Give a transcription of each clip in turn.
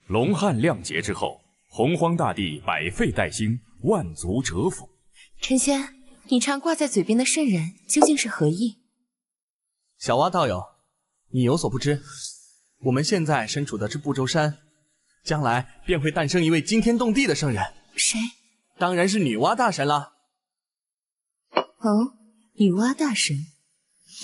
龙汉亮节之后，洪荒大地百废待兴，万族折服。陈仙，你常挂在嘴边的圣人究竟是何意？小蛙道友，你有所不知，我们现在身处的这不周山，将来便会诞生一位惊天动地的圣人。谁？当然是女娲大神了。哦，女娲大神，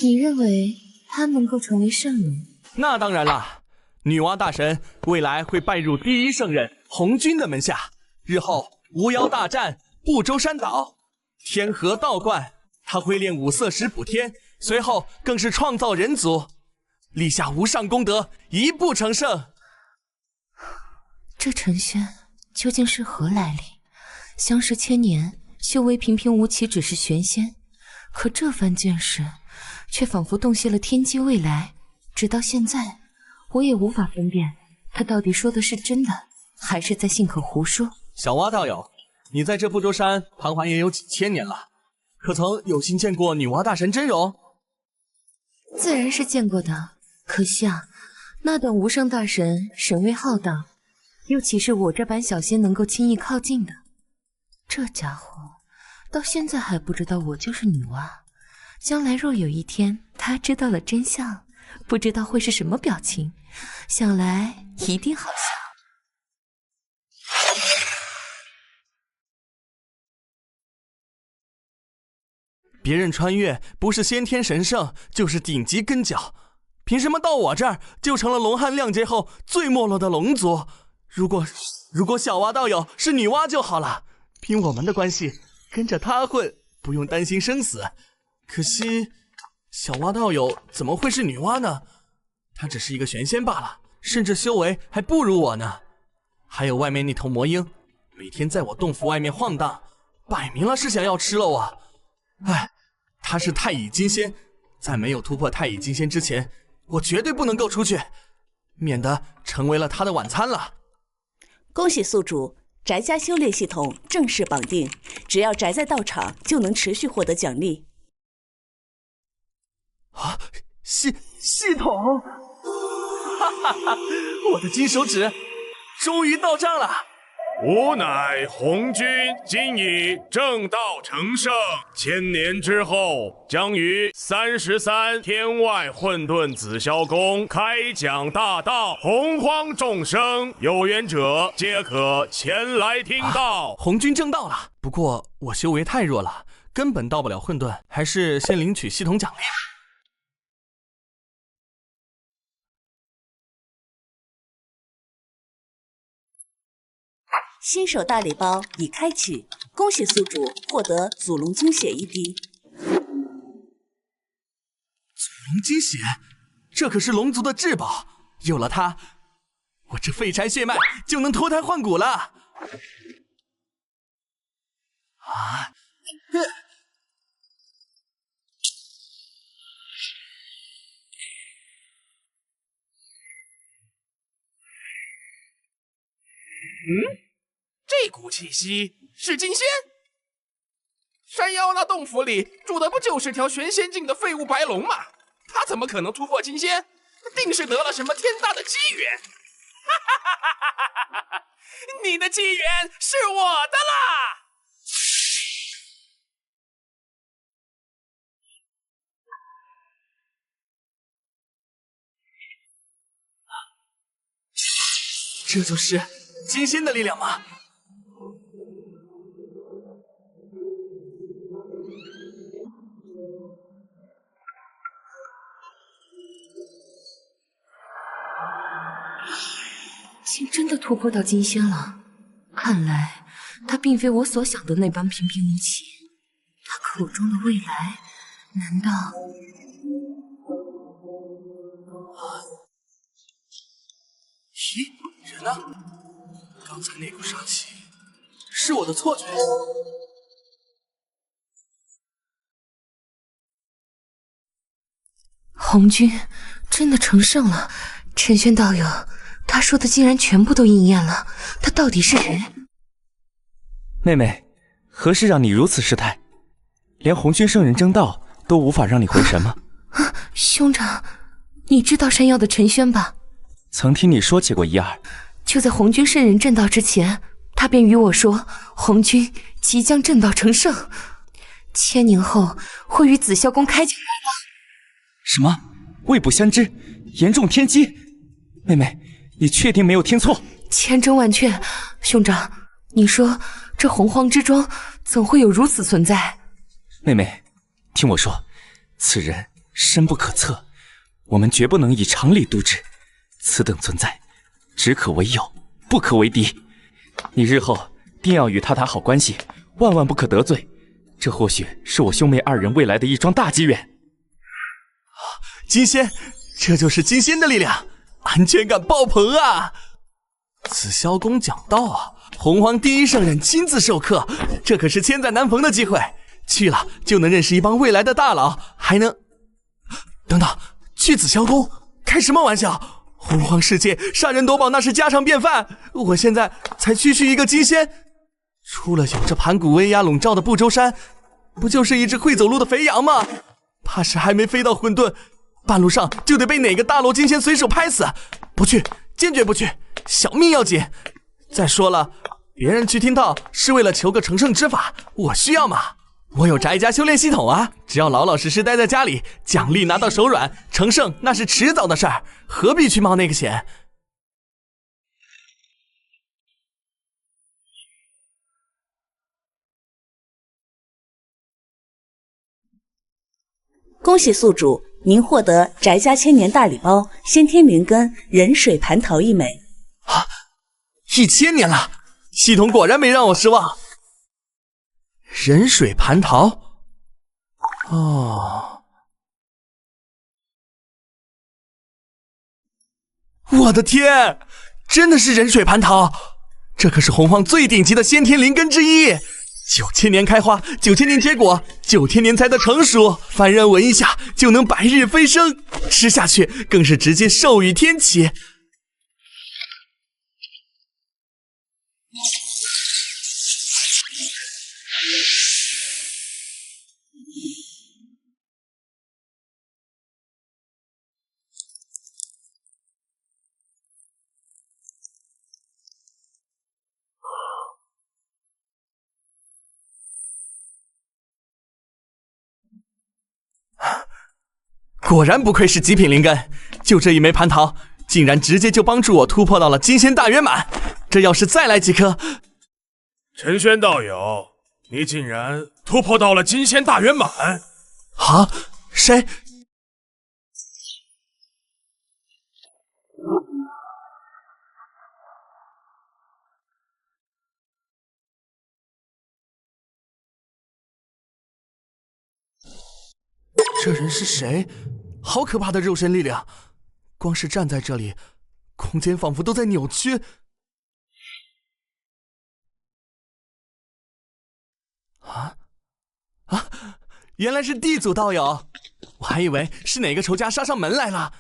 你认为她能够成为圣人？那当然啦，女娲大神未来会拜入第一圣人红军的门下，日后巫妖大战不周山岛，天河道观，他会炼五色石补天，随后更是创造人族，立下无上功德，一步成圣。这陈轩究竟是何来历？相识千年，修为平平无奇，只是玄仙，可这番见识却仿佛洞悉了天机未来。直到现在，我也无法分辨他到底说的是真的，还是在信口胡说。小蛙道友，你在这不周山盘桓也有几千年了，可曾有幸见过女娲大神真容？自然是见过的，可惜啊，那等无上大神神威浩荡，又岂是我这般小仙能够轻易靠近的？这家伙到现在还不知道我就是女娲，将来若有一天他知道了真相，不知道会是什么表情，想来一定好笑。别人穿越不是先天神圣，就是顶级跟脚，凭什么到我这儿就成了龙汉亮节后最没落的龙族？如果小蛙道友是女娲就好了，凭我们的关系跟着他混，不用担心生死。可惜小蛙道友怎么会是女娲呢？她只是一个玄仙罢了，甚至修为还不如我呢。还有外面那头魔鹰，每天在我洞府外面晃荡，摆明了是想要吃了我。哎，他是太乙金仙，在没有突破太乙金仙之前，我绝对不能够出去，免得成为了他的晚餐了。恭喜宿主，宅家修炼系统正式绑定，只要宅在道场就能持续获得奖励。啊，系统，哈哈哈！我的金手指终于到账了。吾乃红军，今以正道成圣，千年之后将于33天外混沌紫霄宫开讲大道，洪荒众生有缘者皆可前来听道。红军正道了，不过我修为太弱了，根本到不了混沌，还是先领取系统奖励。新手大礼包已开启，恭喜宿主获得祖龙精血1滴。祖龙精血，这可是龙族的至宝，有了它，我这废柴血脉就能脱胎换骨了。啊！这股气息是金仙？山妖那洞府里住的不就是条玄仙境的废物白龙吗？他怎么可能突破金仙？定是得了什么天大的机缘！哈哈哈哈哈哈！你的机缘是我的啦！这就是金仙的力量吗？竟真的突破到金仙了，看来他并非我所想的那般平平无奇。他口中的未来，难道……咦，人呢？刚才那股杀气是我的错觉。红军真的成圣了，陈轩道友，他说的竟然全部都应验了，他到底是谁？妹妹，何事让你如此失态？连红军圣人争道都无法让你回神吗？兄长，你知道山药的陈轩吧？曾听你说起过一二，就在红军圣人正道之前，他便与我说，红军即将正道成圣，1000年后会与紫霄宫开启。什么？未卜相知，严重天机？妹妹，你确定没有听错？千真万确，兄长，你说这洪荒之中怎会有如此存在？妹妹，听我说，此人深不可测，我们绝不能以常理度之。此等存在，只可为友，不可为敌。你日后定要与他打好关系，万万不可得罪。这或许是我兄妹2人未来的一桩大机缘。金仙，这就是金仙的力量，安全感爆棚啊！紫霄宫讲道啊，洪荒第一圣人亲自授课，这可是千载难逢的机会。去了就能认识一帮未来的大佬，还能……等等，去紫霄宫？开什么玩笑！洪荒世界杀人夺宝那是家常便饭，我现在才区区一个金仙，除了有着盘古威压笼罩的不周山，不就是一只会走路的肥羊吗？怕是还没飞到混沌，半路上就得被哪个大罗金仙随手拍死。不去，坚决不去，小命要紧。再说了，别人去听道是为了求个成圣之法，我需要吗？我有宅家修炼系统啊，只要老老实实待在家里，奖励拿到手软，成圣那是迟早的事儿，何必去冒那个险？恭喜宿主，您获得宅家千年大礼包先天灵根人水蟠桃1枚。啊，1000年了，系统果然没让我失望。人水蟠桃，哦，我的天，真的是人水蟠桃，这可是洪荒最顶级的先天灵根之一，9000年开花，9000年结果，9000年才得成熟，凡人闻一下就能百日飞升，吃下去更是直接寿与天齐。果然不愧是极品灵根，就这一枚蟠桃，竟然直接就帮助我突破到了金仙大圆满。这要是再来几颗……陈轩道友，你竟然突破到了金仙大圆满！啊？谁？这人是谁？好可怕的肉身力量！光是站在这里，空间仿佛都在扭曲。原来是地祖道友，我还以为是哪个仇家杀上门来了。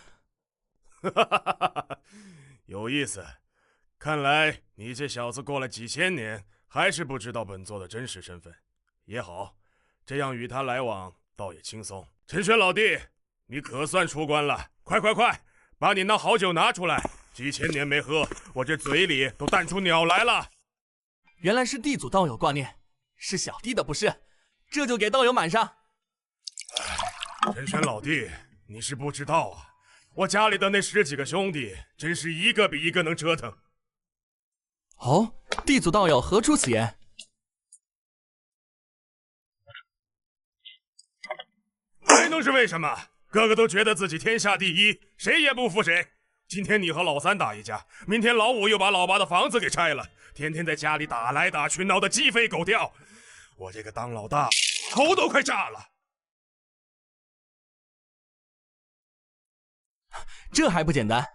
有意思，看来你这小子过了几千年，还是不知道本座的真实身份。也好，这样与他来往倒也轻松。陈轩老弟，你可算出关了！快，把你那好酒拿出来！几千年没喝，我这嘴里都淡出鸟来了。原来是地祖道友挂念，是小弟的不是，这就给道友满上。陈轩老弟，你是不知道啊，我家里的那10几个兄弟，真是一个比一个能折腾。哦，地祖道友何出此言？还能是为什么？个个都觉得自己天下第一，谁也不服谁。今天你和老三打一架，明天老五又把老八的房子给拆了，天天在家里打来打去，闹得鸡飞狗跳。我这个当老大，头都快炸了。这还不简单？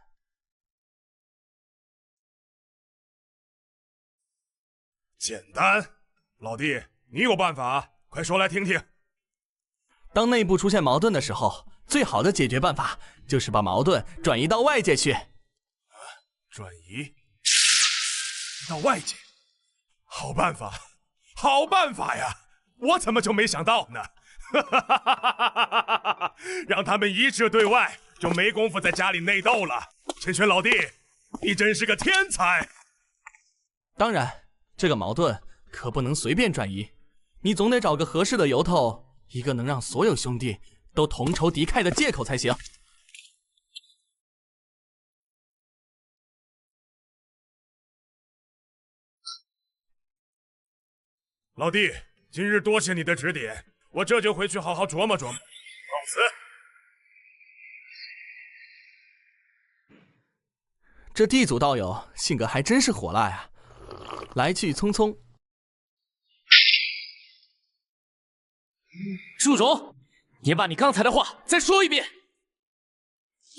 简单？老弟，你有办法？快说来听听。当内部出现矛盾的时候，最好的解决办法就是把矛盾转移到外界去。转移到外界，好办法，好办法呀！我怎么就没想到呢？让他们一致对外，就没工夫在家里内斗了。陈轩老弟，你真是个天才！当然，这个矛盾可不能随便转移，你总得找个合适的由头，一个能让所有兄弟都同仇敌忾的借口才行。老弟，今日多谢你的指点，我这就回去好好琢磨琢磨。告辞。这地主道友性格还真是火辣呀，来去匆匆。祝融，你把你刚才的话再说一遍。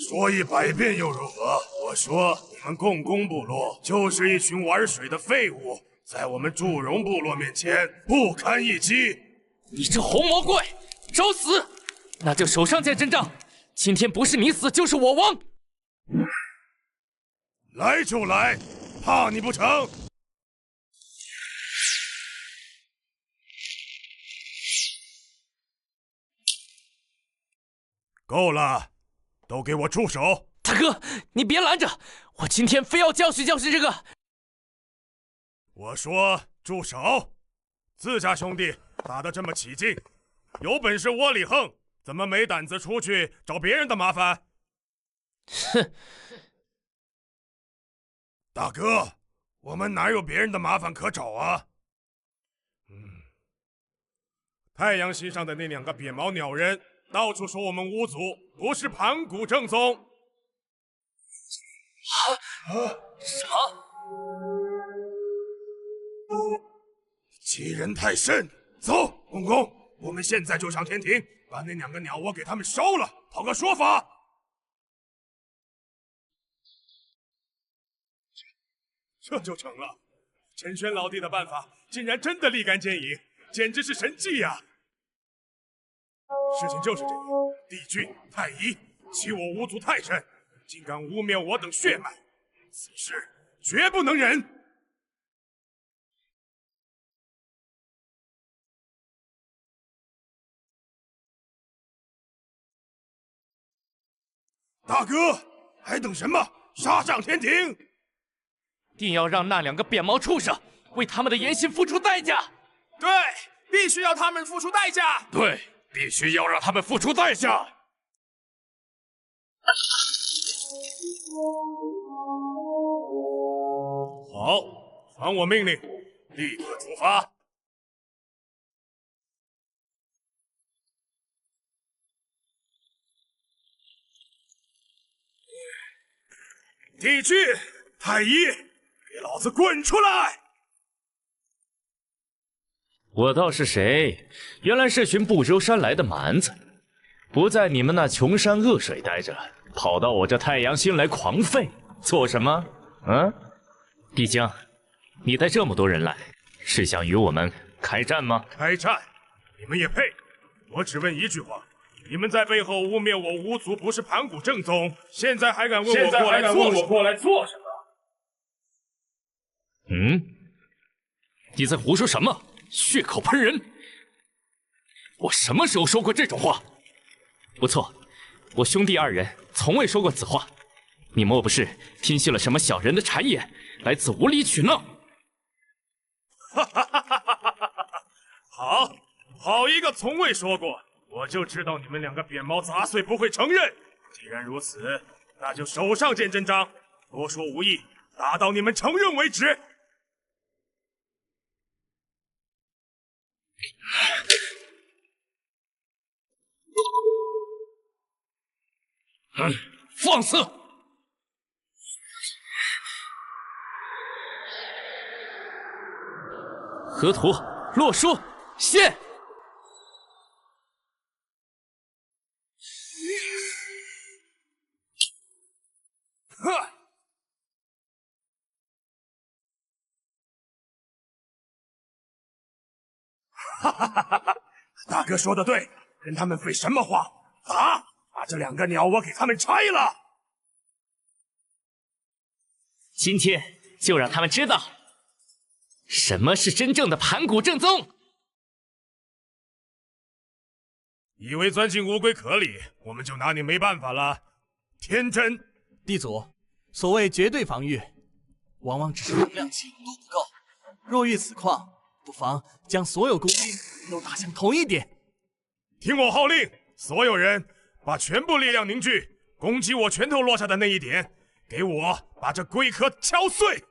说100遍又如何？我说你们共工部落就是一群玩水的废物，在我们祝融部落面前不堪一击。你这红毛怪，找死！那就手上见真章，今天不是你死就是我亡。来就来，怕你不成？够了，都给我住手！大哥，你别拦着，我今天非要教训教训这个。我说住手！自家兄弟打得这么起劲，有本事窝里横，怎么没胆子出去找别人的麻烦？哼！大哥，我们哪有别人的麻烦可找啊？太阳系上的那2个扁毛鸟人到处说我们巫族不是盘古正宗。什么？欺人太甚！走，公公，我们现在就上天庭，把那2个鸟窝给他们烧了，讨个说法。这就成了。陈轩老弟的办法竟然真的立竿见影，简直是神迹呀！事情就是这个，帝俊、太医欺我巫族太甚，竟敢污蔑我等血脉，此事绝不能忍！大哥，还等什么？杀上天庭！定要让那2个扁毛畜生为他们的言行付出代价。对，必须要他们付出代价。对，必须要让他们付出代价。好，传我命令，立刻出发。帝俊、太医，给老子滚出来！我倒是谁？原来是群不周山来的蛮子，不在你们那穷山恶水待着，跑到我这太阳星来狂吠，做什么？帝江，你带这么多人来，是想与我们开战吗？开战？你们也配？我只问一句话：你们在背后污蔑我巫族不是盘古正宗，现在还敢问我过来做什么？你在胡说什么？血口喷人！我什么时候说过这种话？不错，我兄弟2人从未说过此话。你莫不是听信了什么小人的谗言，来此无理取闹？好一个从未说过！我就知道你们2个扁毛杂碎不会承认。既然如此，那就手上见真章，多说无益，打到你们承认为止。放肆！河图、洛书、献！大哥说的对，跟他们废什么话？打！把这2个鸟窝给他们拆了！今天就让他们知道什么是真正的盘古正宗。以为钻进乌龟壳里，我们就拿你没办法了？天真！地主，所谓绝对防御，往往只是能量强度不够。若遇此况，不妨将所有攻击都打向同一点。听我号令，所有人把全部力量凝聚，攻击我拳头落下的那一点，给我把这龟壳敲碎！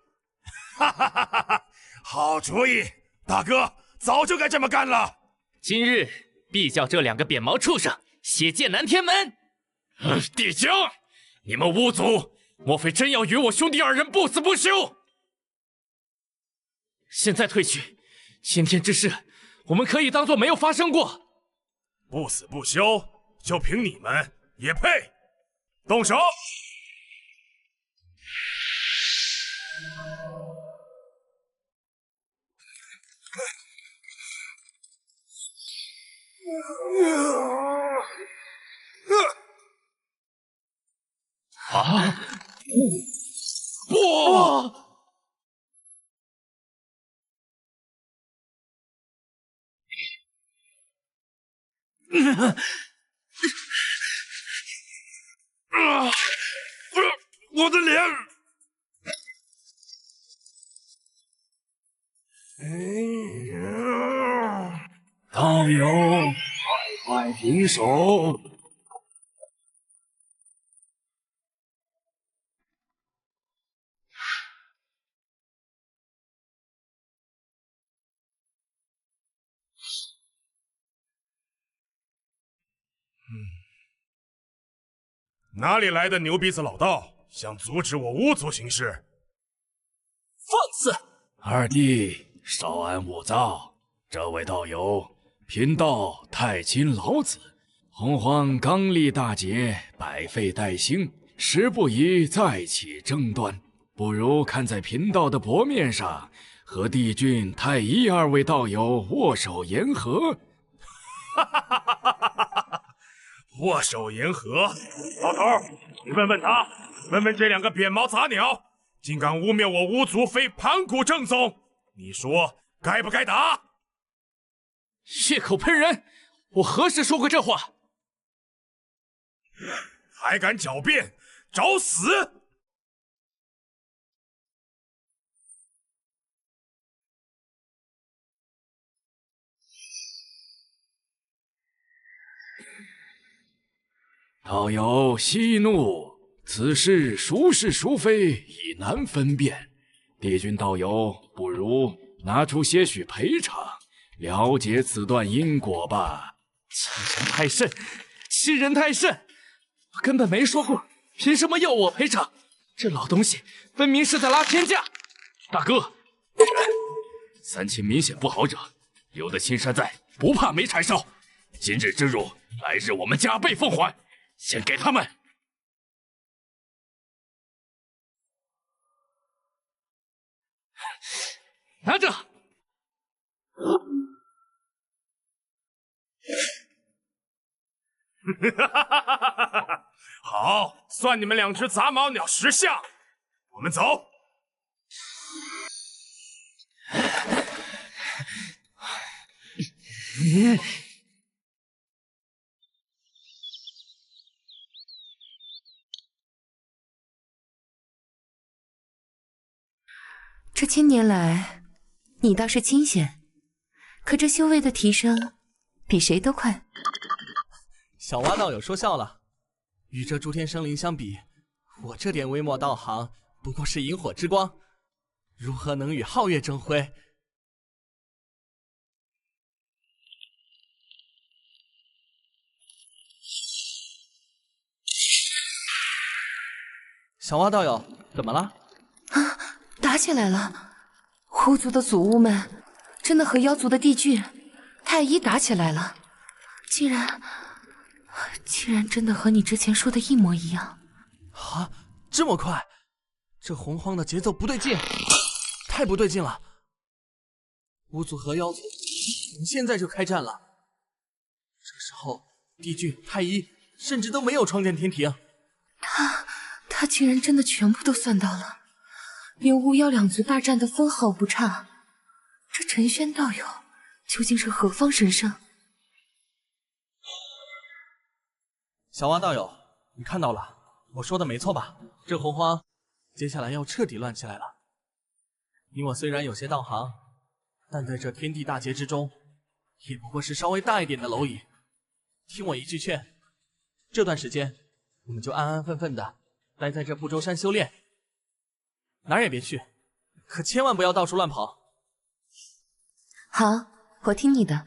哈哈哈哈哈！好主意，大哥，早就该这么干了。今日必叫这2个扁毛畜生血溅南天门！帝江，你们巫族莫非真要与我兄弟2人不死不休？现在退去，先天之事我们可以当做没有发生过。不死不休，就凭你们也配？动手！啊！不！我的脸！道友，快停手！哪里来的牛鼻子老道，想阻止我巫族行事？放肆！二弟，稍安勿躁。这位道友，贫道太清老子，洪荒刚立大劫，百废待兴，时不宜再起争端。不如看在贫道的薄面上，和帝俊、太医2位道友握手言和。哈哈哈哈哈哈！握手言和，老头，你问问他，问问这2个扁毛杂鸟，竟敢污蔑我巫族非盘古正宗，你说该不该打？血口喷人！我何时说过这话？还敢狡辩，找死！道友息怒，此事孰是孰非已难分辨。帝君道友，不如拿出些许赔偿，了结此段因果吧。欺人太甚，欺人太甚！我根本没说过，凭什么要我赔偿？这老东西分明是在拉天价！大哥，3清明显不好惹，有的青山在，不怕没柴烧。今日之辱，来日我们加倍奉还。先给他们！拿着！好，算你们2只杂毛鸟识相。我们走。这1000年来，你倒是清闲，可这修为的提升比谁都快。小蛙道友说笑了，与这诸天生灵相比，我这点微末道行不过是萤火之光，如何能与皓月争辉？小蛙道友，怎么了？啊！打起来了！巫族的祖巫们真的和妖族的帝俊、太医打起来了，竟然真的和你之前说的一模一样。啊，这么快？这洪荒的节奏不对劲，太不对劲了！巫族和妖族现在就开战了，这时候帝俊、太医甚至都没有创建天庭。他竟然真的全部都算到了，连巫妖2族大战的分毫不差。这陈轩道友究竟是何方神圣？小蛙道友，你看到了，我说的没错吧？这洪荒接下来要彻底乱起来了。你我虽然有些道行，但在这天地大劫之中，也不过是稍微大一点的蝼蚁。听我一句劝，这段时间我们就安安分分的待在这不周山修炼，哪儿也别去，可千万不要到处乱跑。好，我听你的。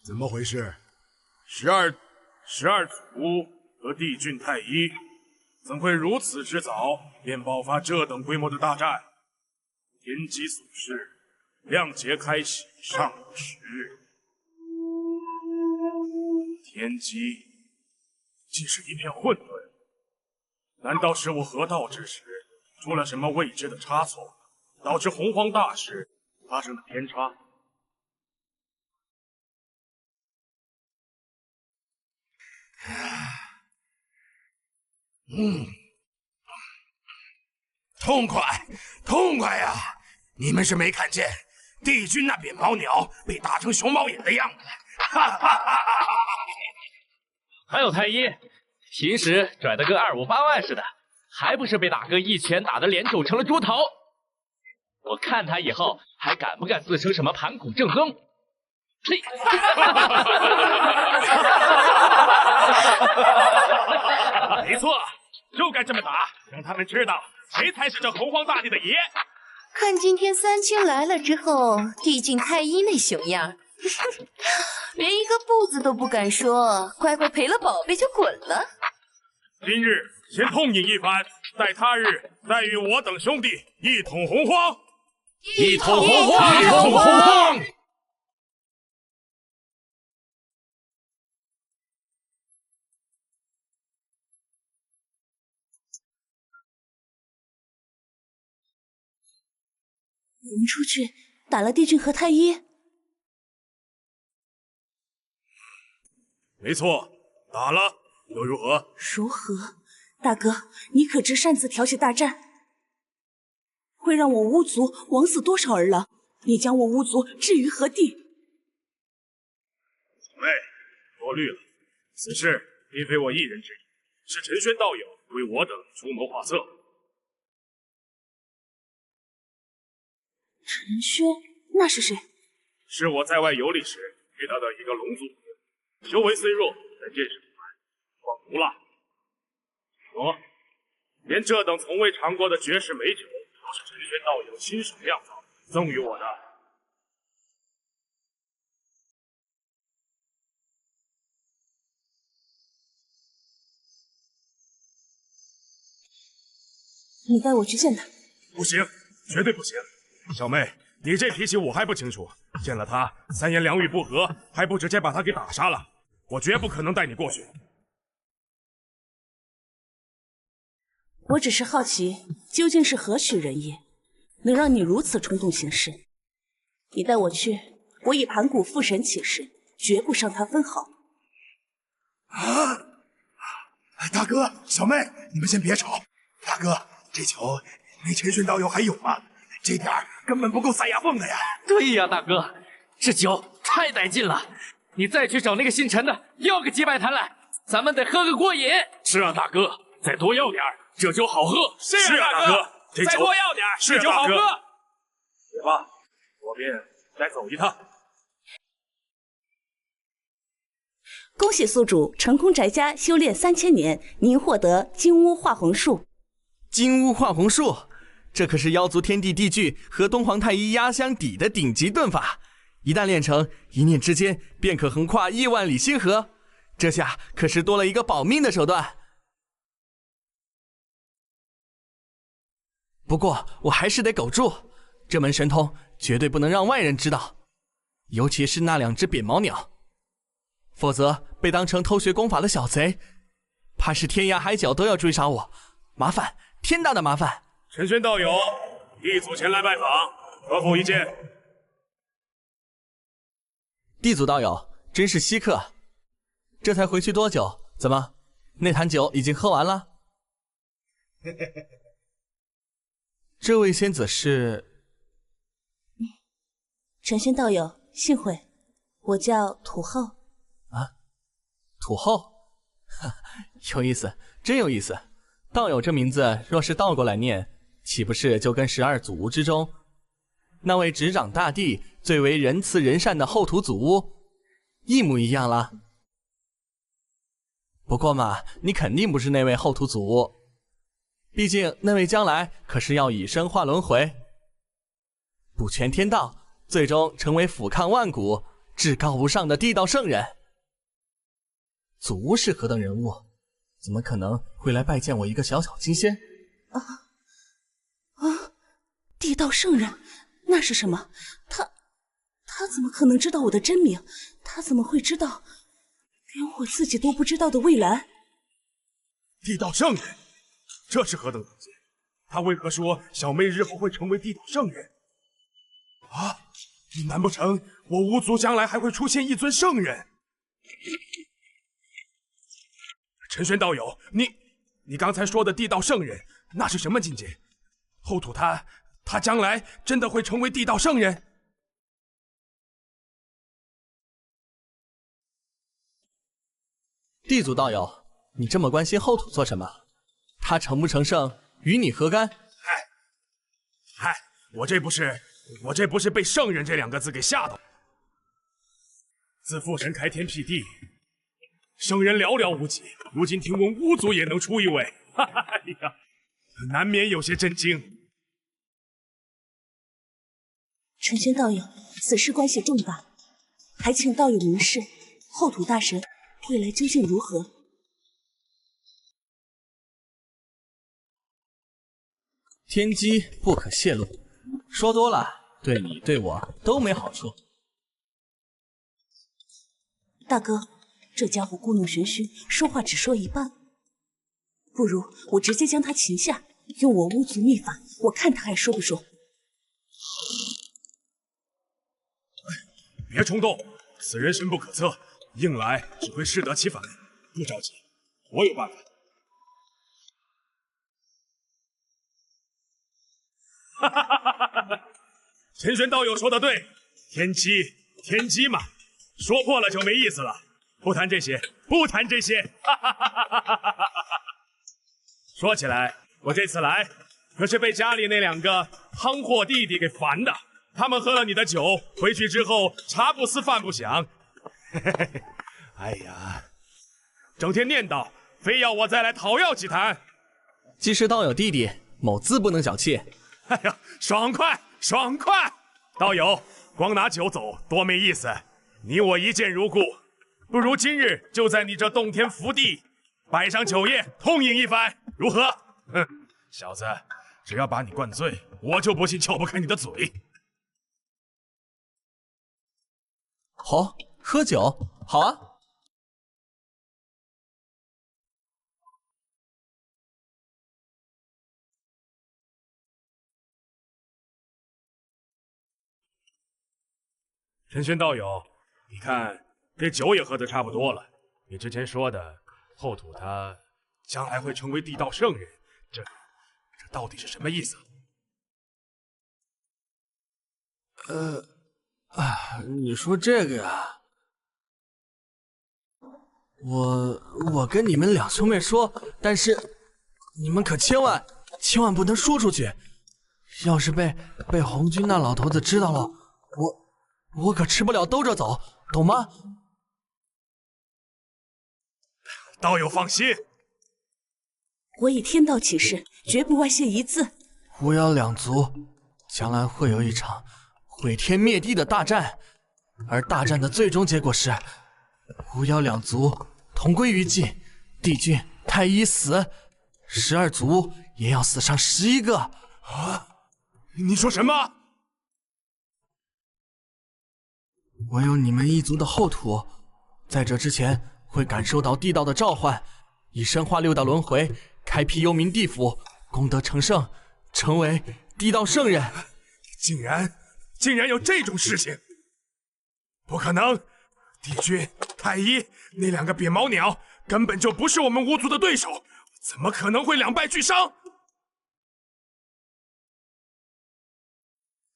怎么回事？12祖和帝俊太一怎会如此之早便爆发这等规模的大战？天机所示，亮劫开启尚有时日。天机竟是一片混沌，难道是我合道之时出了什么未知的差错，导致洪荒大事发生了偏差？痛快呀！你们是没看见帝君那扁毛鸟被打成熊猫眼的样子，哈哈哈哈！还有太一，平时拽得跟258万似的，还不是被大哥一拳打得脸肿成了猪头？我看他以后还敢不敢自称什么盘古正宗？呸！没错，就该这么打，让他们知道谁才是这洪荒大地的爷。看今天三清来了之后，帝俊太一那熊样，连一个不字都不敢说，乖乖赔了宝贝就滚了。今日先痛饮一番，待他日再与我等兄弟一统洪荒。一统洪荒，一统洪荒！我们出去打了帝俊和太一。没错，打了又如何？如何？大哥，你可知擅自挑起大战，会让我巫族枉死多少儿郎？你将我巫族置于何地？小妹，多虑了，此事并非我一人之意，是陈轩道友为我等出谋划策。陈轩，那是谁？是我在外游历时遇到的一个龙族朋友，修为虽弱，但见识不凡，况无辣。说，连这等从未尝过的绝世美酒，都是陈轩道友亲手酿造赠予我的。你带我去见他。不行，绝对不行！小妹，你这脾气我还不清楚，见了他三言两语不合，还不直接把他给打杀了？我绝不可能带你过去。我只是好奇，究竟是何许人也，能让你如此冲动行事？你带我去，我以盘古父神起誓，绝不伤他分毫。大哥，小妹，你们先别吵。大哥，这酒那陈轩道友还有吗？这点儿根本不够塞牙缝的呀！对呀，大哥，这酒太带劲了！你再去找那个姓陈的要个几百坛来，咱们得喝个过瘾。是啊，大哥，再多要点儿，这酒好喝。是啊，大哥，这酒再多要点，这酒好喝。也罢，我便再走一趟。恭喜宿主成功宅家修炼3000年，您获得金乌化虹术。金乌化虹术，这可是妖族天地帝俊和东皇太一压箱底的顶级遁法，一旦练成，一念之间便可横跨亿万里星河。这下可是多了一个保命的手段。不过我还是得苟住，这门神通绝对不能让外人知道，尤其是那2只扁毛鸟，否则被当成偷学功法的小贼，怕是天涯海角都要追杀我，麻烦，天大的麻烦。陈轩道友，一族前来拜访，何否一见？地祖道友，真是稀客。这才回去多久？怎么，那坛酒已经喝完了？这位仙子是？陈轩道友，幸会，我叫土后。啊，土后，有意思，真有意思。道友这名字若是倒过来念，岂不是就跟12祖屋之中那位执掌大地、最为仁慈仁善的后土祖屋一模一样啦？不过嘛，你肯定不是那位后土祖屋，毕竟那位将来可是要以身化轮回，补全天道，最终成为俯瞰万古、至高无上的地道圣人。祖屋是何等人物？怎么可能会来拜见我一个小小金仙？地道圣人，那是什么？他怎么可能知道我的真名？他怎么会知道连我自己都不知道的蔚蓝？地道圣人，这是何等东西？他为何说小妹日后会成为地道圣人？啊，难不成我巫族将来还会出现一尊圣人？陈玄道友，你刚才说的地道圣人，那是什么境界？后土他将来真的会成为地道圣人？地族道友，你这么关心后土做什么？他成不成圣与你何干？嗨，我这不是被圣人这2个字给吓到。自父神开天辟地，圣人寥寥无几，如今听闻巫族也能出一位，哎呀，难免有些震惊。陈轩道友，此事关系重大，还请道友明示，后土大神未来究竟如何？天机不可泄露，说多了对你对我都没好处。大哥，这家伙故弄玄虚，说话只说一半，不如我直接将他擒下，用我巫族秘法，我看他还说不说。别冲动，此人深不可测，硬来只会适得其反。不着急，我有办法。哈哈哈哈哈！陈玄道友说的对，天机嘛，说破了就没意思了。不谈这些，不谈这些。哈哈哈哈哈哈！说起来，我这次来可是被家里那2个夯货弟弟给烦的。他们喝了你的酒，回去之后茶不思饭不想，哎呀，整天念叨，非要我再来讨要几坛。既是道友弟弟，某自不能小气。哎呀，爽快爽快！道友，光拿酒走多没意思，你我一见如故，不如今日就在你这洞天福地摆上酒宴，痛饮一番，如何？哼，小子，只要把你灌醉，我就不信撬不开你的嘴。好，喝酒，好啊。陈玄道友，你看这酒也喝得差不多了。你之前说的后土他将来会成为地道圣人，这到底是什么意思？你说这个呀？我跟你们2兄妹说，但是你们可千万不能说出去。要是被红军那老头子知道了，我可吃不了兜着走，懂吗？道友放心，我以天道起誓，绝不外泄一字。巫妖2族将来会有一场毁天灭地的大战，而大战的最终结果是巫妖2族同归于尽，帝君、太医死，12族也要死上11个。啊！你说什么？我有你们一族的后土，在这之前会感受到地道的召唤，以身化6道轮回，开辟幽冥地府，功德成圣，成为地道圣人。竟然有这种事情！不可能！帝君、太医那2个扁毛鸟根本就不是我们巫族的对手，怎么可能会2败俱伤？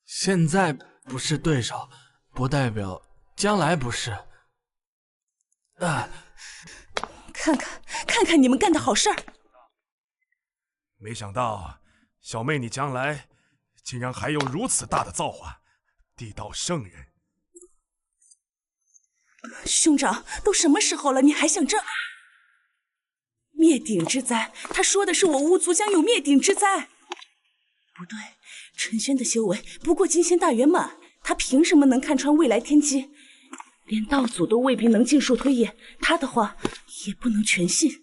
现在不是对手，不代表将来不是。看看你们干的好事儿！没想到小妹你将来竟然还有如此大的造化，地道圣人。兄长，都什么时候了，你还想这？灭顶之灾，他说的是我巫族将有灭顶之灾。不对，陈轩的修为不过金仙大圆满，他凭什么能看穿未来天机？连道祖都未必能尽数推演，他的话也不能全信。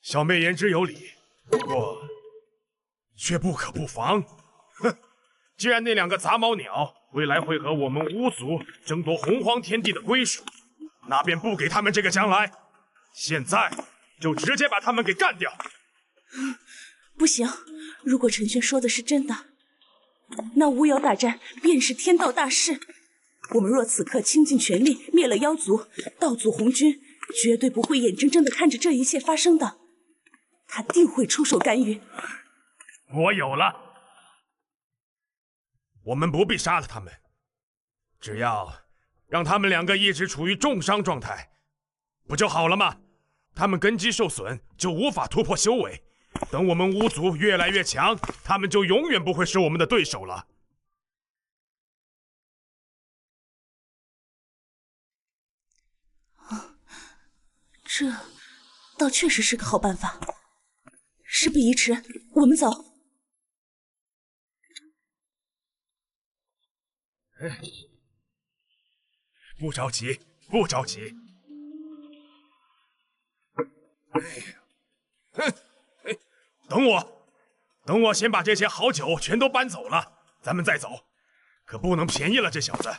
小妹言之有理，不过却不可不防。哼，既然那两个杂毛鸟未来会和我们巫族争夺洪荒天地的归属，那便不给他们这个将来。现在就直接把他们给干掉。不行，如果陈轩说的是真的，那巫妖大战便是天道大事。我们若此刻倾尽全力灭了妖族，道祖红军绝对不会眼睁睁地看着这一切发生的，他定会出手干预。我有了，我们不必杀了他们，只要让他们两个一直处于重伤状态，不就好了吗？他们根基受损，就无法突破修为。等我们巫族越来越强，他们就永远不会是我们的对手了。这倒确实是个好办法。事不宜迟，我们走。不着急，不着急。等我先把这些好酒全都搬走了，咱们再走。可不能便宜了这小子。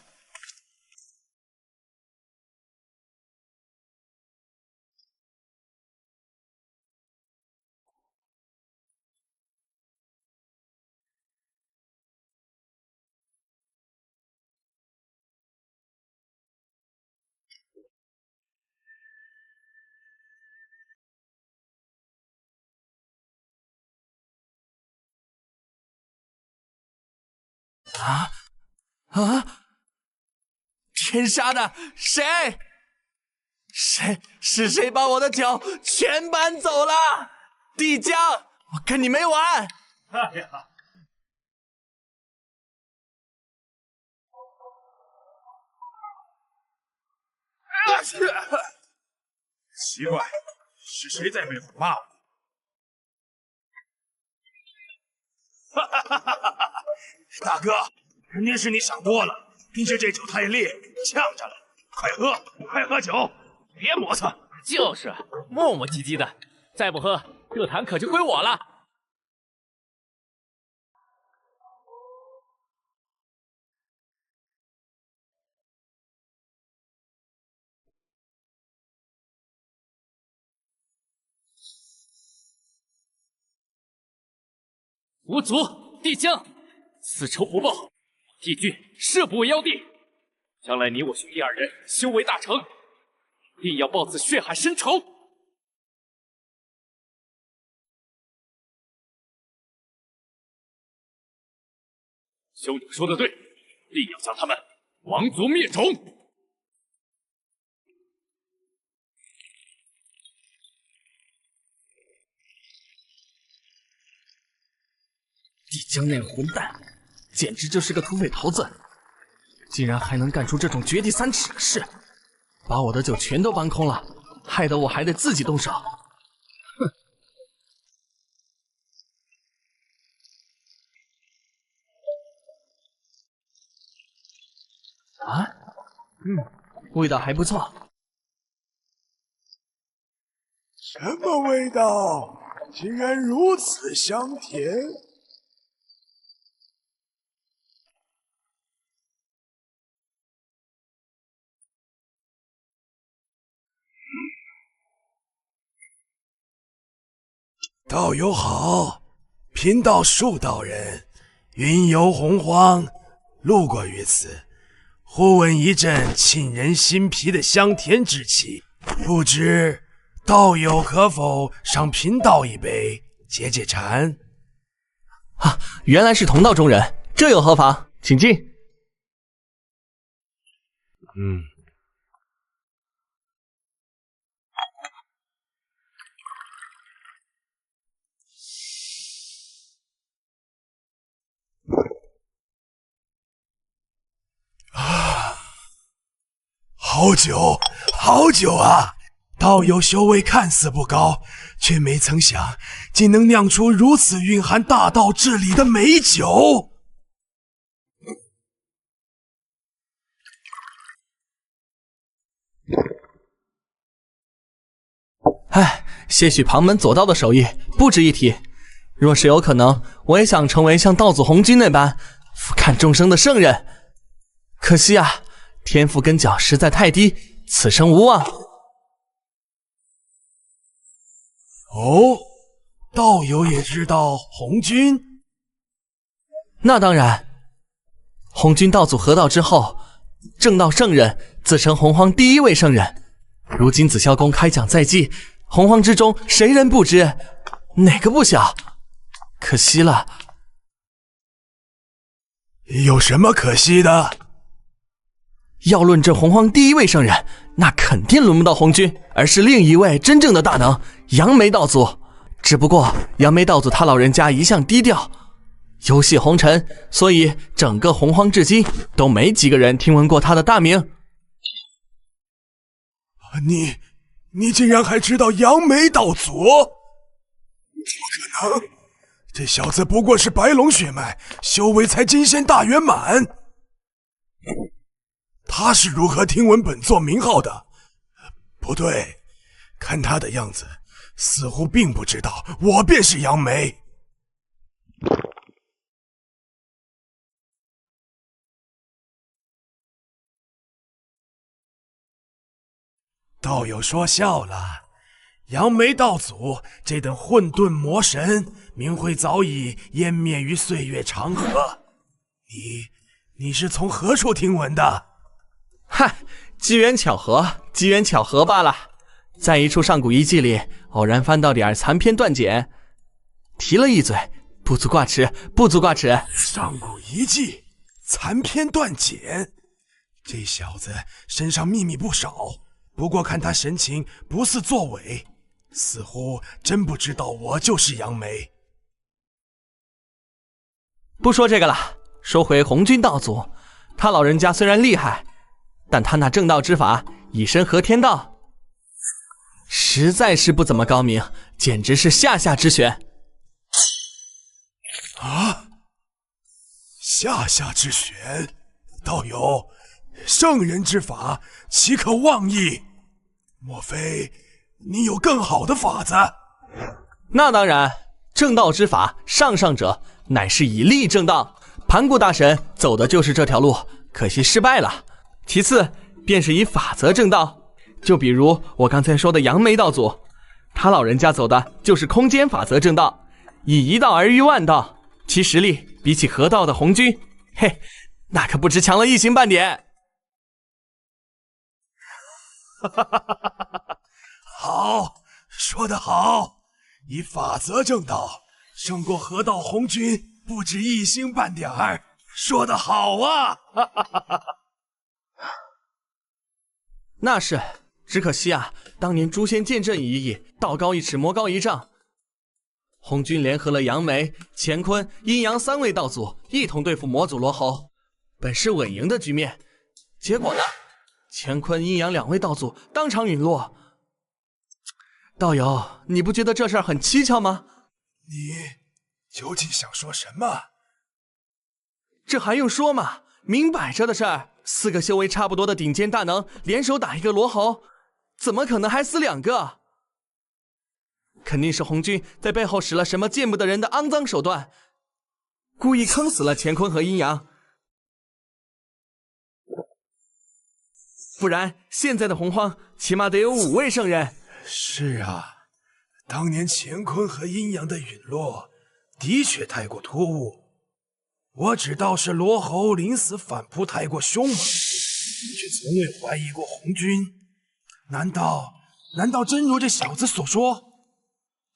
天杀的，谁把我的酒全搬走了？帝江，我跟你没完！哎呀，奇怪，是谁在背后骂我？大哥，肯定是你想多了，平时这酒太烈，呛着了。快喝，快喝酒，别磨蹭。就是磨磨唧唧的，再不喝，这坛可就归我了。无族帝江，此仇不报，帝君誓不为妖帝。将来你我兄弟二人修为大成，定要报此血海深仇。兄长说的对，定要将他们王族灭种。帝江那个混蛋，简直就是个土匪头子，竟然还能干出这种绝地三尺的事，把我的酒全都搬空了，害得我还得自己动手。哼！啊，味道还不错。什么味道？竟然如此香甜！道友好，贫道树道人，云游洪荒，路过于此，忽闻一阵沁人心脾的香甜之气，不知道友可否赏贫道一杯解解馋？啊，原来是同道中人，这有何妨？请进。好酒，好酒啊！道友修为看似不高，却没曾想竟能酿出如此蕴含大道至理的美酒。唉，些许旁门左道的手艺不值一提。若是有可能，我也想成为像道祖红军那般俯瞰众生的圣人。可惜啊，天赋跟脚实在太低，此生无望。哦，道友也知道红军？那当然，红军道祖合道之后，正道圣人，自称洪荒第一位圣人。如今紫霄宫开奖在即，洪荒之中谁人不知，哪个不晓？可惜了。有什么可惜的？要论这洪荒第一位圣人，那肯定轮不到红军，而是另一位真正的大能杨梅道祖。只不过杨梅道祖他老人家一向低调，游戏红尘，所以整个洪荒至今都没几个人听闻过他的大名。你竟然还知道杨梅道祖？不可能！这小子不过是白龙血脉，修为才金仙大圆满。他是如何听闻本座名号的？不对，看他的样子，似乎并不知道我便是杨梅。道友说笑了，杨梅道祖这等混沌魔神，名讳早已湮灭于岁月长河。你是从何处听闻的？嗨，机缘巧合，机缘巧合罢了。在一处上古遗迹里，偶然翻到点残篇断简，提了一嘴，不足挂齿，不足挂齿。上古遗迹，残篇断简，这小子身上秘密不少。不过看他神情不似作伪，似乎真不知道我就是杨梅。不说这个了，说回红军道祖，他老人家虽然厉害，但他那正道之法以身合天道，实在是不怎么高明，简直是下下之选。啊，下下之选，道友，圣人之法岂可妄议？莫非你有更好的法子？那当然，正道之法，上上者乃是以力正道。盘古大神走的就是这条路，可惜失败了。其次便是以法则正道，就比如我刚才说的杨梅道祖，他老人家走的就是空间法则正道，以一道而喻万道，其实力比起合道的红军，嘿，那可不知强了一星半点。好，说得好，以法则正道胜过合道红军不止一星半点儿，说得好啊！那是，只可惜啊，当年诛仙剑阵一役，道高一尺，魔高一丈。红军联合了杨梅、乾坤、阴阳三位道祖，一同对付魔祖罗侯，本是稳赢的局面。结果呢，乾坤、阴阳两位道祖当场陨落。道友，你不觉得这事儿很蹊跷吗？你究竟想说什么？这还用说吗？明摆着的事儿，四个修为差不多的顶尖大能联手打一个罗侯，怎么可能还死两个？肯定是红军在背后使了什么见不得人的肮脏手段，故意坑死了乾坤和阴阳。不然现在的洪荒起码得有5位圣人。是啊，当年乾坤和阴阳的陨落的确太过突兀，我只道是罗侯临死反扑太过凶猛，却从未怀疑过红军。难道真如这小子所说？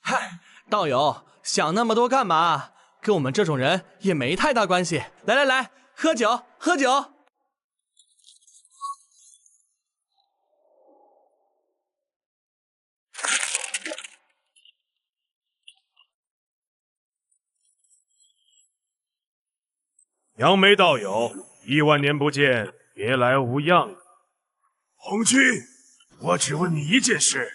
嗨，道友，想那么多干嘛？跟我们这种人也没太大关系。来来来，喝酒喝酒。杨梅道友，1万年不见，别来无恙。红军，我只问你一件事：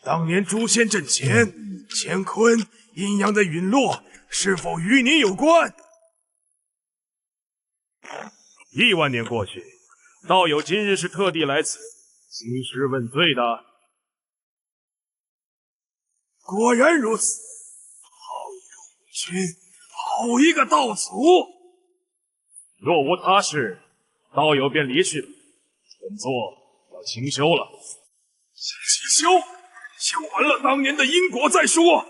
当年诛仙阵前，乾坤阴阳的陨落，是否与你有关？1万年过去，道友今日是特地来此兴师问罪的。果然如此，好一个红军，好一个道祖！若无他事，道友便离去了。本座要清修了。清修？修完了当年的因果再说。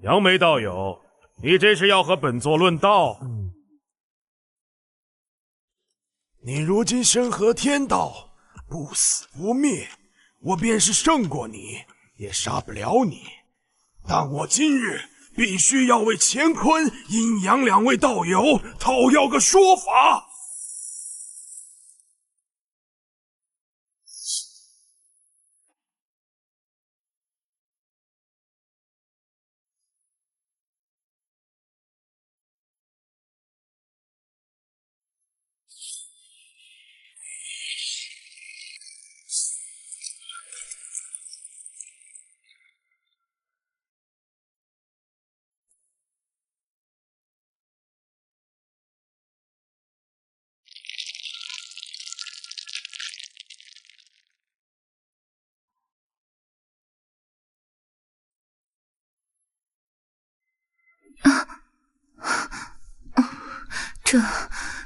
杨梅道友，你这是要和本座论道？你如今身合天道，不死不灭，我便是胜过你，也杀不了你。但我今日必须要为乾坤、阴阳2位道友讨要个说法。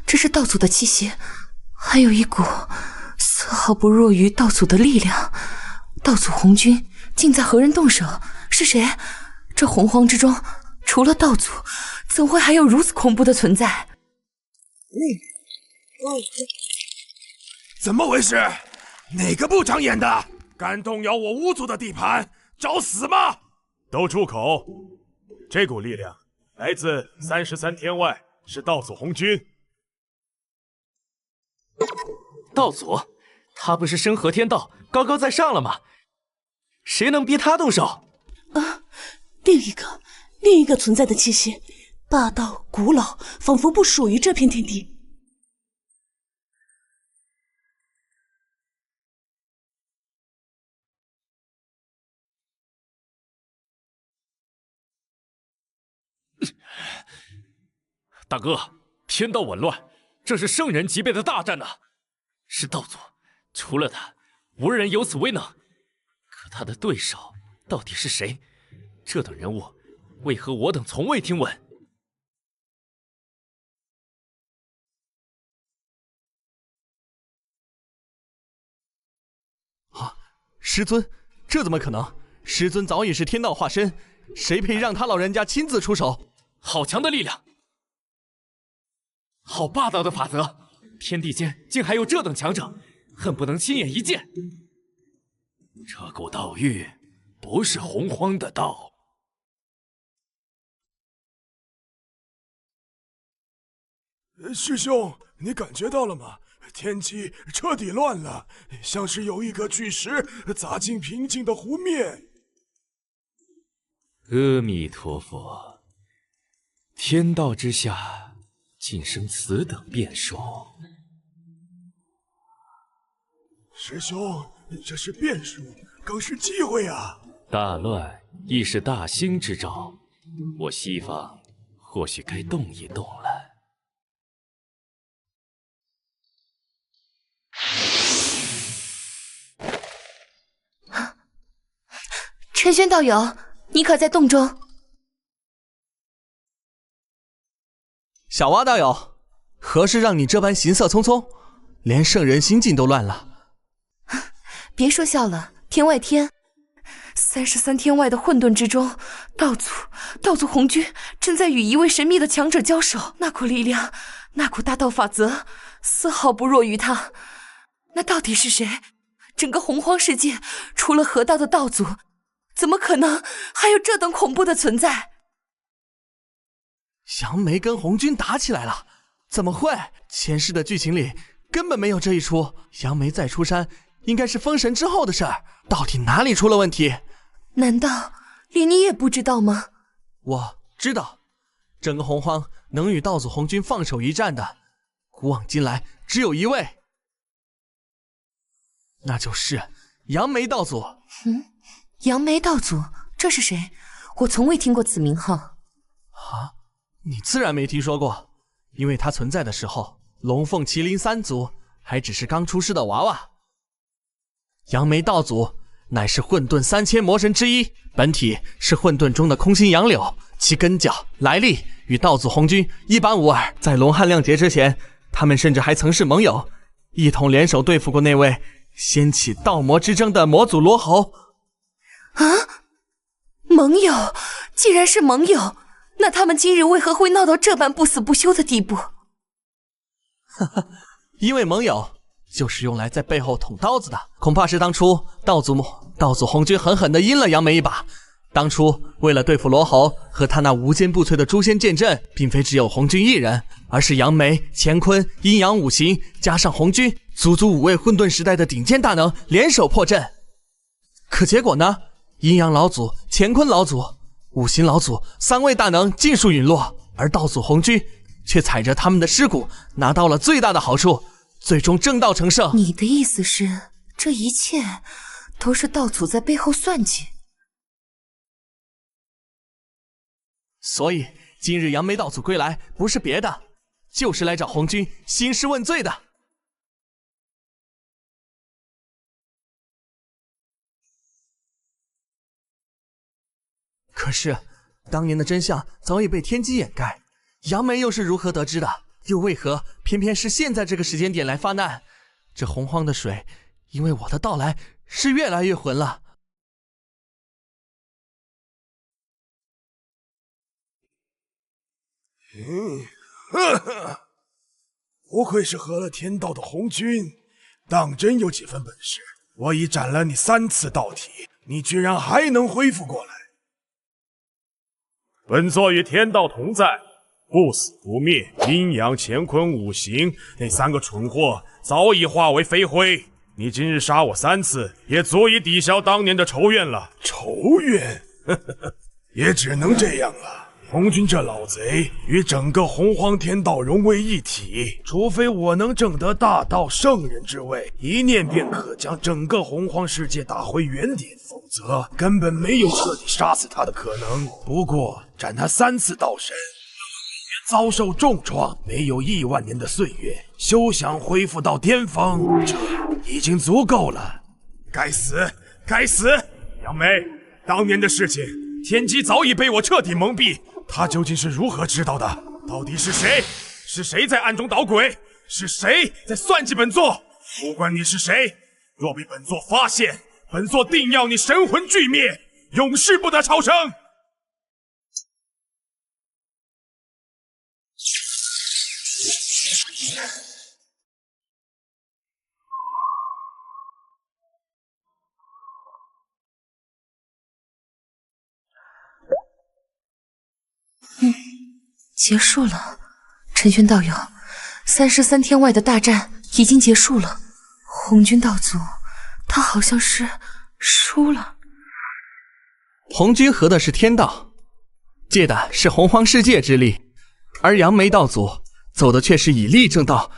这是道祖的气息，还有一股丝毫不弱于道祖的力量。道祖红军竟在和人动手，是谁？这洪荒之中，除了道祖，怎会还有如此恐怖的存在？怎么回事？哪个不长眼的，敢动摇我巫族的地盘，找死吗？都住口！这股力量来自33天外，是道祖红军。道祖，他不是身合天道，高高在上了吗？谁能逼他动手？啊，另一个存在的气息，霸道古老，仿佛不属于这片天地。大哥，天道紊乱，这是圣人级别的大战呐！是道祖，除了他，无人有此威能。可他的对手到底是谁？这等人物，为何我等从未听闻？啊，师尊，这怎么可能？师尊早已是天道化身，谁配让他老人家亲自出手？好强的力量！好霸道的法则！天地间竟还有这等强者，恨不能亲眼一见。这股道域不是洪荒的道。师兄，你感觉到了吗？天气彻底乱了，像是有一颗巨石砸进平静的湖面。阿弥陀佛，天道之下竟生此等变数。师兄，这是变数，更是机会啊！大乱亦是大兴之兆，我西方或许该动一动了。陈轩道友，你可在洞中？小蛙道友，何事让你这般行色匆匆，连圣人心境都乱了？别说笑了，天外天，33天外的混沌之中，道祖红军正在与一位神秘的强者交手，那股力量，那股大道法则，丝毫不弱于他。那到底是谁？整个洪荒世界，除了河道的道祖，怎么可能还有这等恐怖的存在？杨梅跟红军打起来了？怎么会？前世的剧情里根本没有这一出。杨梅再出山，应该是封神之后的事儿。到底哪里出了问题？难道连你也不知道吗？我知道，整个洪荒能与道祖红军放手一战的，古往今来只有一位，那就是杨梅道祖。杨梅道祖，这是谁？我从未听过此名号。啊，你自然没听说过，因为他存在的时候，龙凤麒麟三族还只是刚出世的娃娃。杨梅道祖乃是混沌3000魔神之一，本体是混沌中的空心杨柳，其根脚来历与道祖红军一般无二。在龙汉亮劫之前，他们甚至还曾是盟友，一同联手对付过那位掀起道魔之争的魔祖罗侯。啊，盟友，既然是盟友，那他们今日为何会闹到这般不死不休的地步？哈哈，因为盟友就是用来在背后捅刀子的。恐怕是当初道祖红军狠狠地阴了杨梅一把。当初为了对付罗侯和他那无坚不摧的诛仙剑阵，并非只有红军一人，而是杨梅、乾坤、阴阳五行加上红军，足足5位混沌时代的顶尖大能联手破阵。可结果呢？阴阳老祖、乾坤老祖、五行老祖3位大能尽数陨落，而道祖红军却踩着他们的尸骨拿到了最大的好处，最终正道成圣。你的意思是，这一切都是道祖在背后算计？所以今日杨梅道祖归来，不是别的，就是来找红军兴师问罪的。可是当年的真相早已被天机掩盖，杨梅又是如何得知的？又为何偏偏是现在这个时间点来发难？这洪荒的水因为我的到来是越来越浑了。不愧是合了天道的红军，当真有几分本事。我已斩了你3次道体，你居然还能恢复过来。本座与天道同在，不死不灭。阴阳乾坤五行那3个蠢货早已化为飞灰，你今日杀我3次，也足以抵消当年的仇怨了。仇怨？也只能这样了。红军这老贼与整个洪荒天道融为一体，除非我能证得大道圣人之位，一念便可将整个洪荒世界打回原点，否则根本没有彻底杀死他的可能。不过斩他3次道神，遭受重创，没有1万年的岁月，休想恢复到巅峰，这已经足够了。该死，该死！杨梅，当年的事情，天机早已被我彻底蒙蔽。他究竟是如何知道的？到底是谁？是谁在暗中捣鬼？是谁在算计本座？不管你是谁，若被本座发现，本座定要你神魂俱灭，永世不得超生！结束了，陈轩道友，33天外的大战已经结束了。红军道祖，他好像是输了。红军合的是天道，借的是洪荒世界之力，而杨梅道祖走的却是以力正道、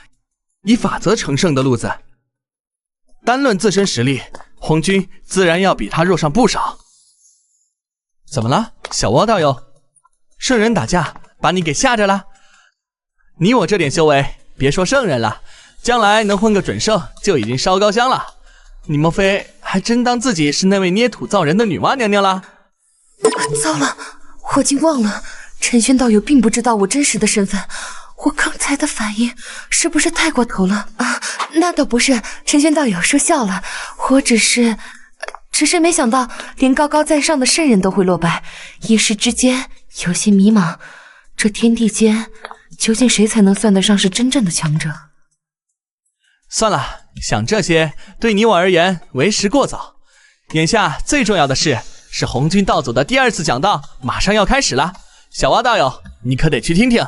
以法则成圣的路子。单论自身实力，红军自然要比他弱上不少。怎么了，小蛙道友？圣人打架把你给吓着了？你我这点修为，别说圣人了，将来能混个准圣就已经烧高香了。你莫非还真当自己是那位捏土造人的女娲娘娘了？糟了，我竟忘了，陈轩道友并不知道我真实的身份，我刚才的反应是不是太过头了啊？那倒不是，陈玄道友说笑了，我只是没想到连高高在上的圣人都会落败，一时之间有些迷茫。这天地间究竟谁才能算得上是真正的强者？算了，想这些对你我而言为时过早。眼下最重要的是红军道祖的第2次讲道马上要开始了，小蛙道友，你可得去听听。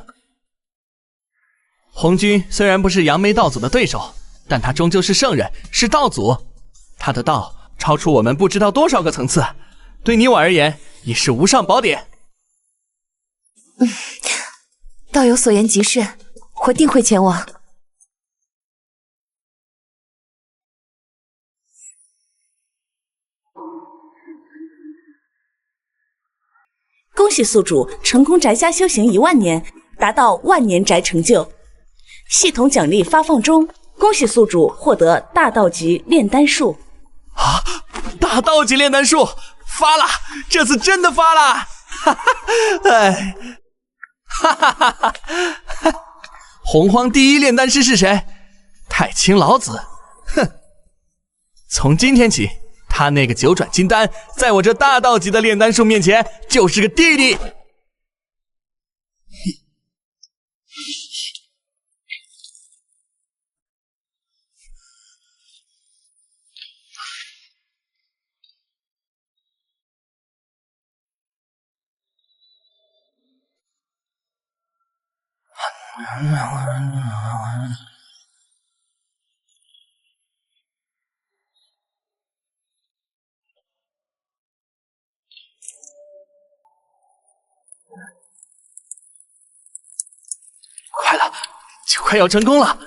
红军虽然不是杨梅道祖的对手，但他终究是圣人，是道祖，他的道超出我们不知道多少个层次，对你我而言也是无上宝典。道友所言极是，我定会前往。恭喜宿主成功宅家修行1万年，达到万年宅成就。系统奖励发放中，恭喜宿主获得大道级炼丹术。啊！大道级炼丹术发了，这次真的发了！哈哈，哎，哈哈哈哈！洪荒第一炼丹师是谁？太清老子。哼！从今天起，他那个9转金丹，在我这大道级的炼丹术面前，就是个弟弟。快了，就快要成功了！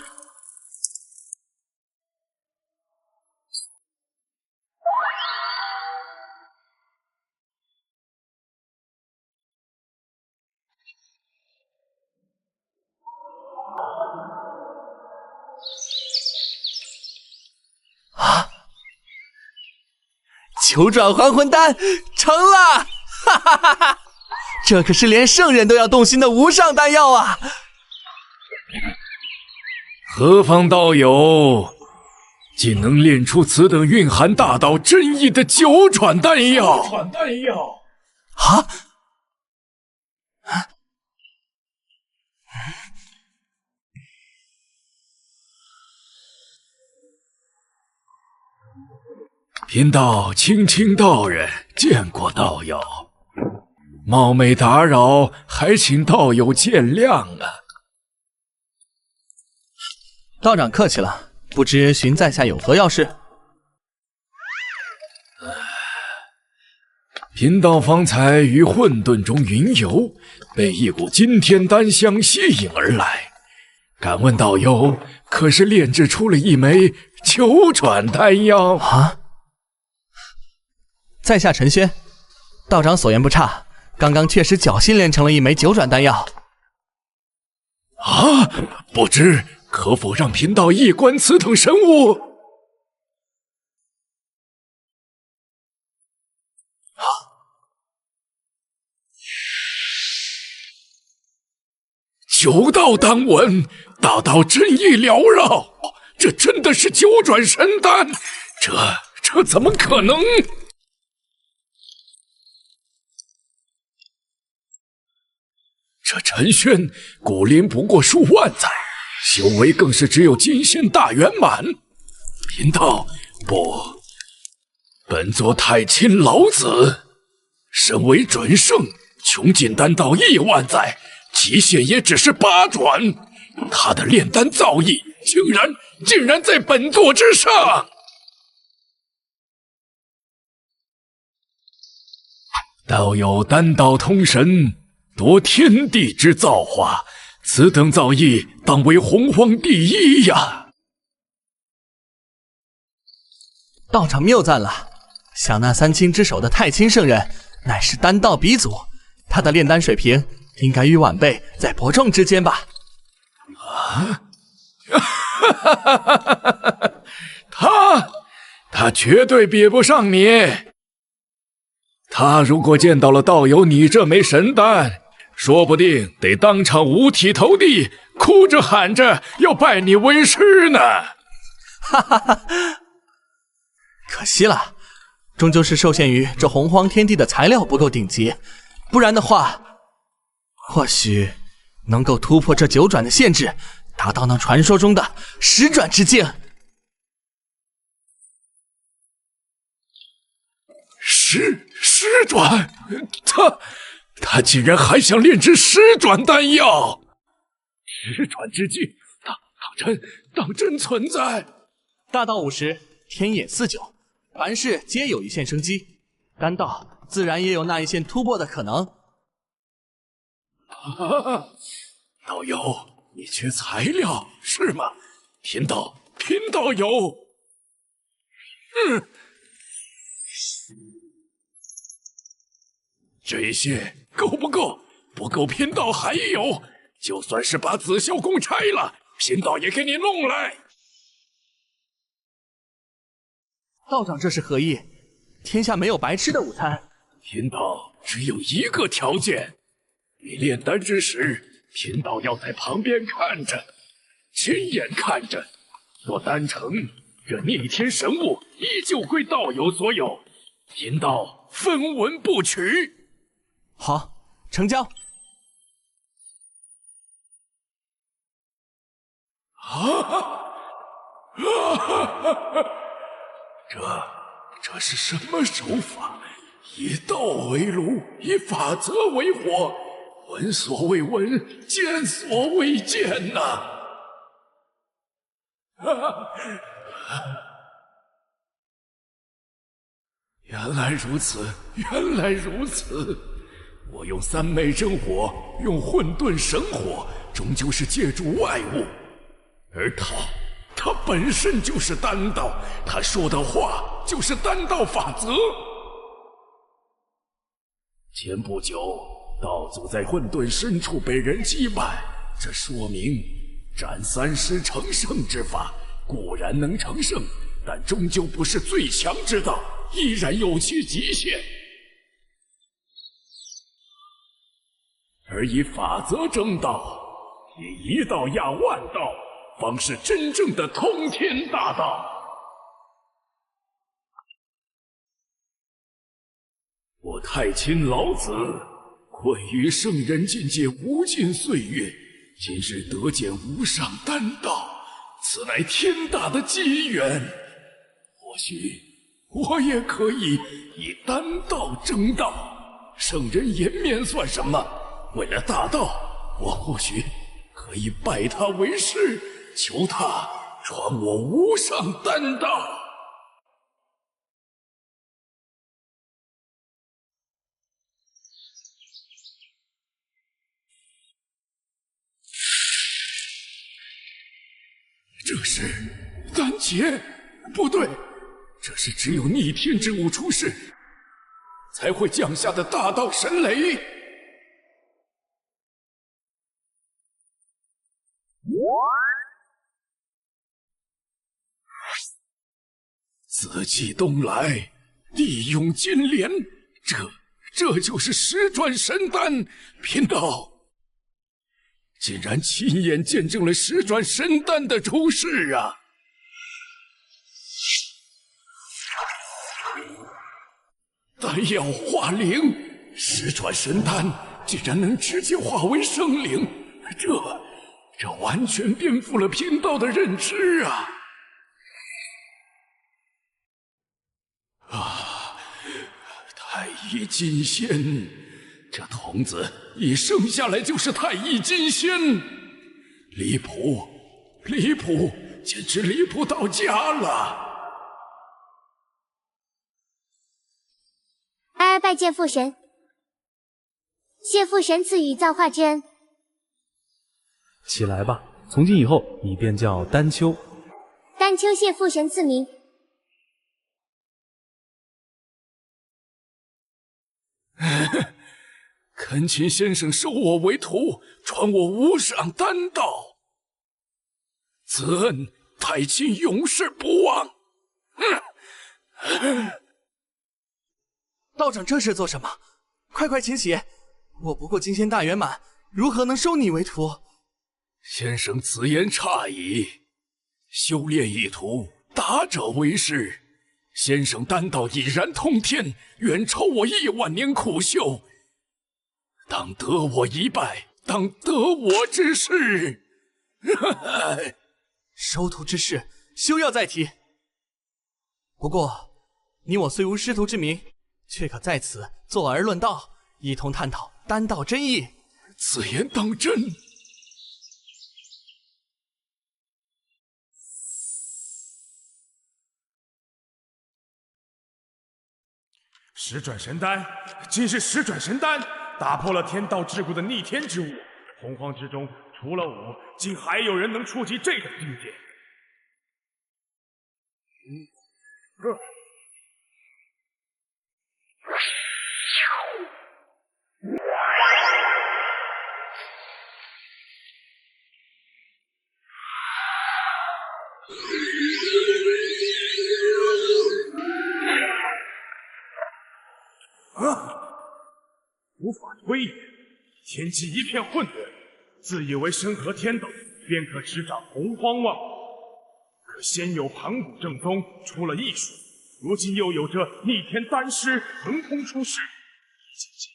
啊！9转还魂丹成了！哈哈哈哈！这可是连圣人都要动心的无上丹药啊！何方道友竟能炼出此等蕴含大道真意的9转丹药？啊！贫道青青道人见过道友，冒昧打扰，还请道友见谅啊。道长客气了，不知寻在下有何要事？贫道方才于混沌中云游，被一股金天丹香吸引而来。敢问道友，可是炼制出了一枚9转丹药啊？在下陈轩，道长所言不差，刚刚确实侥幸炼成了一枚9转丹药。啊！不知可否让贫道一观此等神物？啊！9道丹纹，大道真意缭绕，这真的是9转神丹？这怎么可能？这陈轩古龄不过数万载，修为更是只有金仙大圆满。贫道不，本座太清老子身为准圣，穷尽丹道1万载，极限也只是8转。他的炼丹造诣竟然在本座之上。道友丹道通神，夺天地之造化，此等造诣当为洪荒第一呀！道长谬赞了，想那3清之首的太清圣人，乃是丹道鼻祖，他的炼丹水平应该与晚辈在伯仲之间吧？啊！他绝对比不上你。他如果见到了道友你这枚神丹，说不定得当场五体投地，哭着喊着要拜你为师呢。哈哈哈，可惜了，终究是受限于这洪荒天地的材料不够顶级，不然的话，或许能够突破这9转的限制，达到那传说中的10转之境。10转，他竟然还想炼制10转丹药！10转之境，当真存在？大道50，天野49，凡事皆有一线生机，丹道自然也有那一线突破的可能。道友，你缺材料是吗？贫道有。这些够不够？不够，贫道还有。就算是把紫霄宫拆了，贫道也给你弄来。道长这是何意？天下没有白吃的午餐。贫道只有一个条件，你炼丹之时，贫道要在旁边看着，亲眼看着。若丹成，这逆天神物依旧归道友所有，贫道分文不取。好，成交。这是什么手法？以道为炉，以法则为火，闻所未闻，见所未见呐！原来如此，原来如此。我用3昧真火，用混沌神火，终究是借助外物，而他本身就是丹道，他说的话就是丹道法则。前不久，道祖在混沌深处被人击败，这说明斩3尸成圣之法固然能成圣，但终究不是最强之道，依然有其极限。而以法则争道，以一道压万道，方是真正的通天大道。我太清老子困于圣人境界无尽岁月，今日得见无上丹道，此乃天大的机缘。或许我也可以以丹道争道，圣人颜面算什么？为了大道，我或许可以拜他为师，求他传我无上丹道。这是丹劫？不对，这是只有逆天之物出世才会降下的大道神雷。四季东来，地涌金莲，这就是10转神丹。贫道竟然亲眼见证了10转神丹的出世啊！丹药化灵，10转神丹竟然能直接化为生灵，这完全颠覆了贫道的认知啊！太乙金仙，这童子一生下来就是太乙金仙，离谱，简直离谱到家了！儿拜见父神，谢父神赐予造化之恩。起来吧，从今以后你便叫丹丘。丹丘谢父神赐名。恳请先生收我为徒，传我无上丹道，此恩太清永世不忘。道长这是做什么？快请起！我不过金仙大圆满，如何能收你为徒？先生此言差矣。修炼一途，达者为师。先生丹道已然通天，远超我10000年苦修。当得我一拜，当得我之事。收徒之事，休要再提。不过，你我虽无师徒之名，却可在此坐而论道，一同探讨丹道真意。此言当真？十转神丹，竟是十转神丹，打破了天道桎梏的逆天之物。洪荒之中，除了我，竟还有人能触及这种境界。无法推演，天际一片混沌，自以为身合天道，便可执掌洪荒万物。可先有盘古正宗出了异术，如今又有这逆天丹师横空出世，一切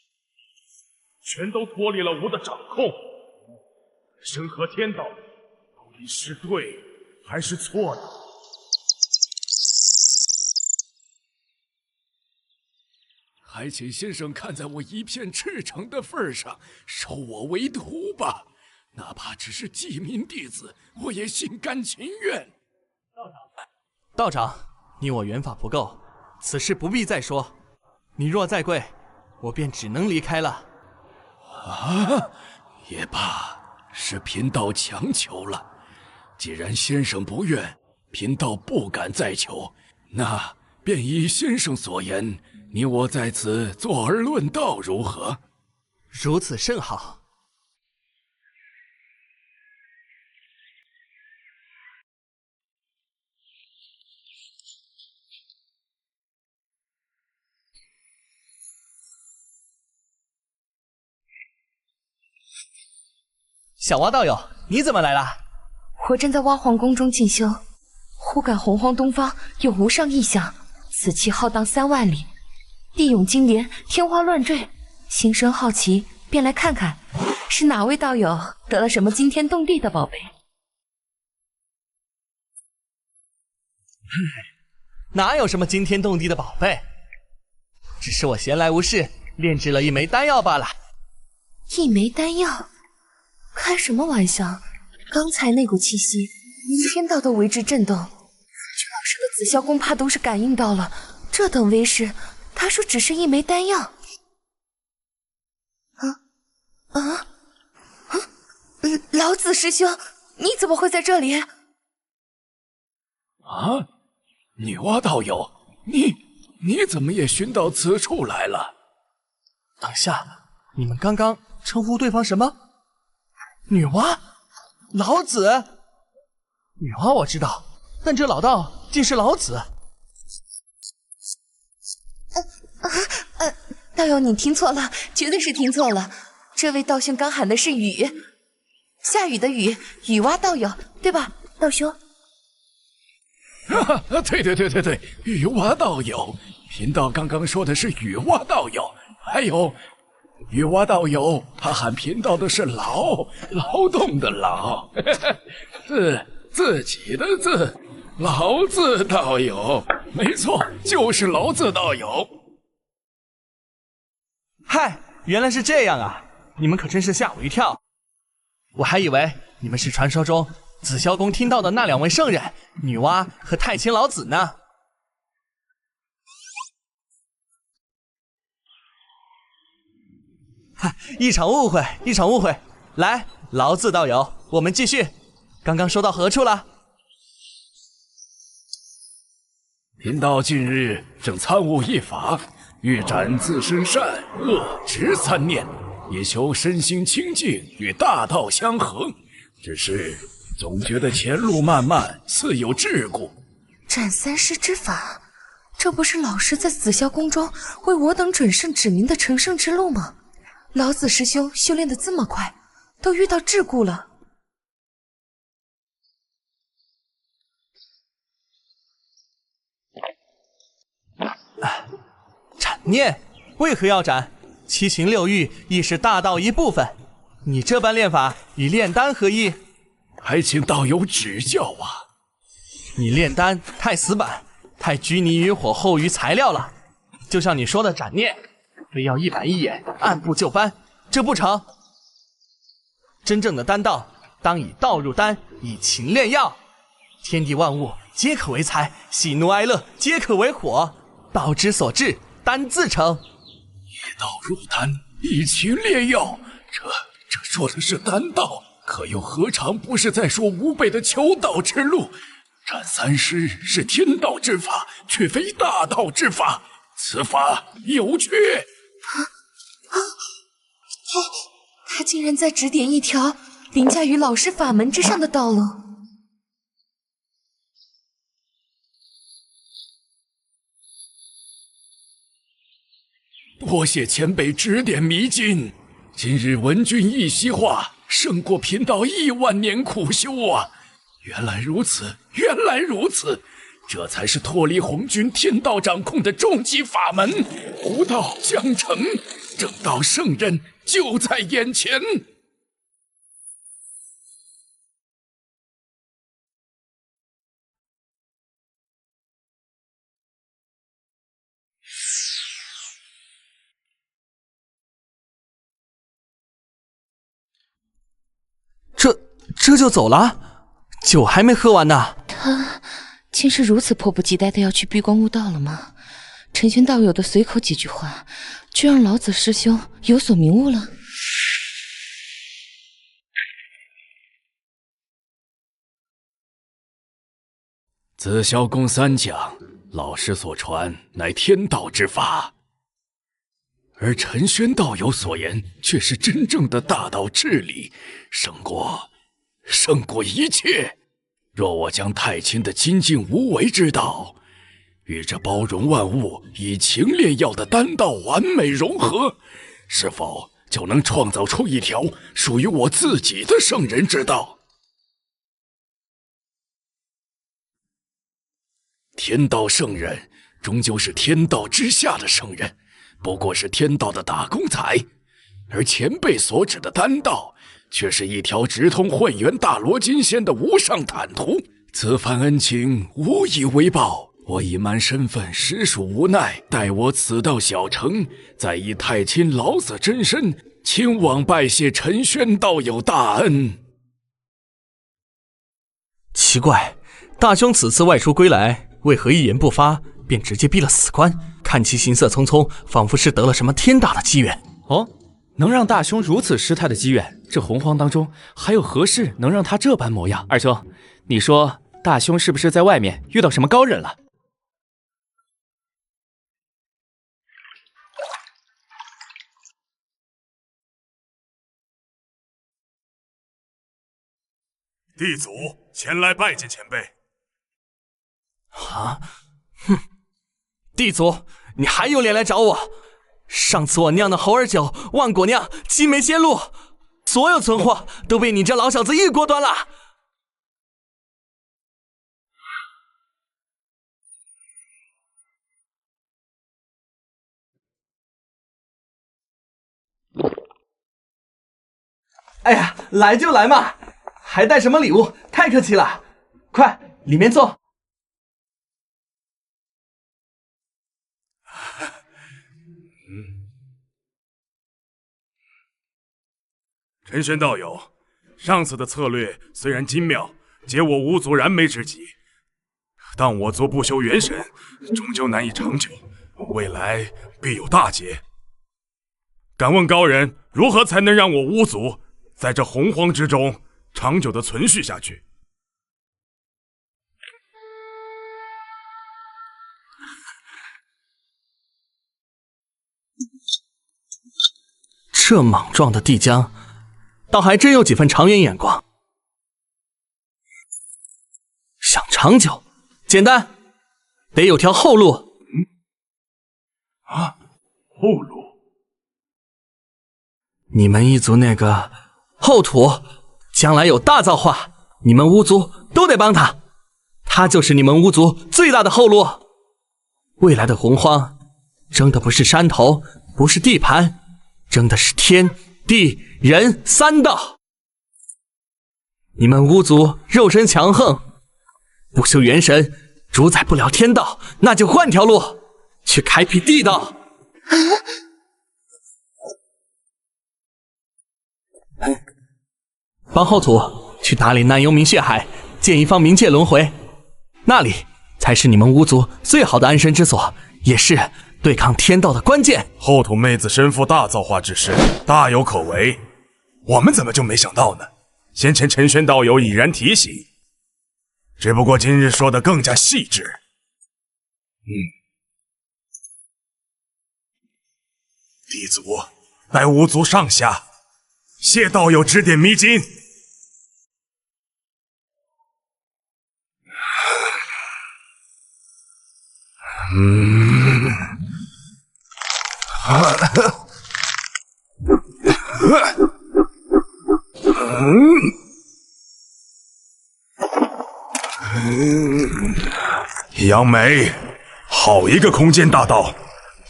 全都脱离了吾的掌控。身合天道，到底是对还是错呢？还请先生看在我一片赤诚的份上，收我为徒吧。哪怕只是济民弟子，我也心甘情愿。道长，你我缘法不够，此事不必再说。你若再跪，我便只能离开了。啊，也罢，是贫道强求了。既然先生不愿，贫道不敢再求，那便依先生所言。你我在此坐而论道如何？如此甚好。小蛙道友，你怎么来了？我正在蛙皇宫中进修，忽感洪荒东方有无上异象，此气浩荡3万里。地涌金莲，天花乱坠，心生好奇，便来看看，是哪位道友得了什么惊天动地的宝贝？哪有什么惊天动地的宝贝？只是我闲来无事，炼制了一枚丹药罢了。一枚丹药？开什么玩笑！刚才那股气息，连天道都为之震动。老师的紫霄宫怕都是感应到了，这等威势。他说只是一枚丹药。老子师兄，你怎么会在这里？啊，女娲道友，你怎么也寻到此处来了？等下，你们刚刚称呼对方什么？女娲？老子？女娲我知道，但这老道竟是老子。道友，你听错了，绝对是听错了。这位道兄刚喊的是雨，下雨的雨，雨蛙道友，对吧，道兄？对，雨蛙道友。贫道刚刚说的是雨蛙道友，还有雨蛙道友，他喊贫道的是劳动的劳，自己的字，劳字道友，没错，就是劳字道友。嗨，原来是这样啊！你们可真是吓我一跳，我还以为你们是传说中紫霄宫听到的那2位圣人女娲和太清老子呢。嗨，一场误会。来，劳字道友，我们继续。刚刚说到何处了？贫道近日正参悟一法。欲斩自身善恶执3念，也求身心清净，与大道相合。只是总觉得前路漫漫，似有桎梏。斩3尸之法，这不是老师在紫霄宫中为我等准圣指明的成圣之路吗？老子师兄修炼的这么快，都遇到桎梏了。斩念为何要斩？七情六欲亦是大道一部分，你这般练法与炼丹何异？还请道友指教啊！你炼丹太死板，太拘泥于火候与材料了。就像你说的斩念，非要一板一眼，按部就班，这不成。真正的丹道，当以道入丹，以情炼药。天地万物皆可为财，喜怒哀乐皆可为火。道之所至，丹自成。以道入丹，以情炼药，这说的是丹道，可又何尝不是在说吾辈的求道之路？斩三尸是天道之法，却非大道之法，此法有缺。他竟然在指点一条凌驾于老师法门之上的道路。多谢前辈指点迷津，今日闻君一席话，胜过贫道10000年苦修啊！原来如此，原来如此，这才是脱离红军天道掌控的终极法门，吾道将成，正道圣人就在眼前。这就走了？酒还没喝完呢。他竟是如此迫不及待的要去闭关悟道了吗？陈轩道友的随口几句话，就让老子师兄有所明悟了。紫霄宫三讲，老师所传乃天道之法，而陈轩道友所言却是真正的大道至理，胜过一切。若我将太清的精进无为之道与这包容万物以情炼药的丹道完美融合，是否就能创造出一条属于我自己的圣人之道？天道圣人终究是天道之下的圣人，不过是天道的打工仔，而前辈所指的丹道却是一条直通混元大罗金仙的无上坦途。此番恩情无以为报，我隐瞒身份实属无奈，待我此道小成，再以太清老子真身亲往拜谢陈轩道友大恩。奇怪，大兄此次外出归来，为何一言不发便直接逼了死关？看其行色匆匆，仿佛是得了什么天大的机缘。哦，能让大兄如此失态的机缘，这洪荒当中还有何事能让他这般模样？二兄，你说大兄是不是在外面遇到什么高人了？弟祖前来拜见前辈。啊，哼！弟祖，你还有脸来找我？上次我酿的猴儿酒、万果酿、鸡梅仙露，所有存货都被你这老小子一锅端了。哎呀，来就来嘛，还带什么礼物？太客气了，快里面坐。陈轩道友，上次的策略虽然精妙，解我无足燃眉之急，但我族不修元神，终究难以长久，未来必有大劫。敢问高人，如何才能让我巫族在这洪荒之中长久的存续下去？这莽撞的帝江，倒还真有几分长远眼光。想长久，简单，得有条后路。后路？你们一族那个后土，将来有大造化，你们巫族都得帮他，他就是你们巫族最大的后路。未来的洪荒，争的不是山头，不是地盘，争的是天地人三道。你们巫族肉身强横，不修元神，主宰不了天道，那就换条路，去开辟地道。帮后土去打理南幽冥血海，建一方冥界轮回，那里才是你们巫族最好的安身之所，也是对抗天道的关键。后土妹子身负大造化之势，大有可为，我们怎么就没想到呢？先前陈轩道友已然提醒，只不过今日说的更加细致。地族乃巫族上下，谢道友指点迷津。杨梅，好一个空间大道，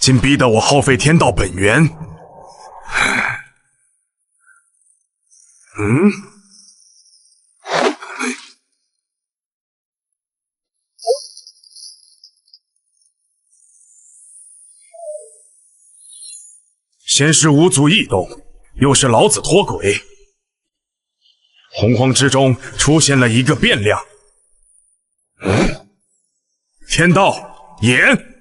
竟逼得我耗费天道本源。先是巫族异动，又是老子脱轨，洪荒之中出现了一个变量。天道眼，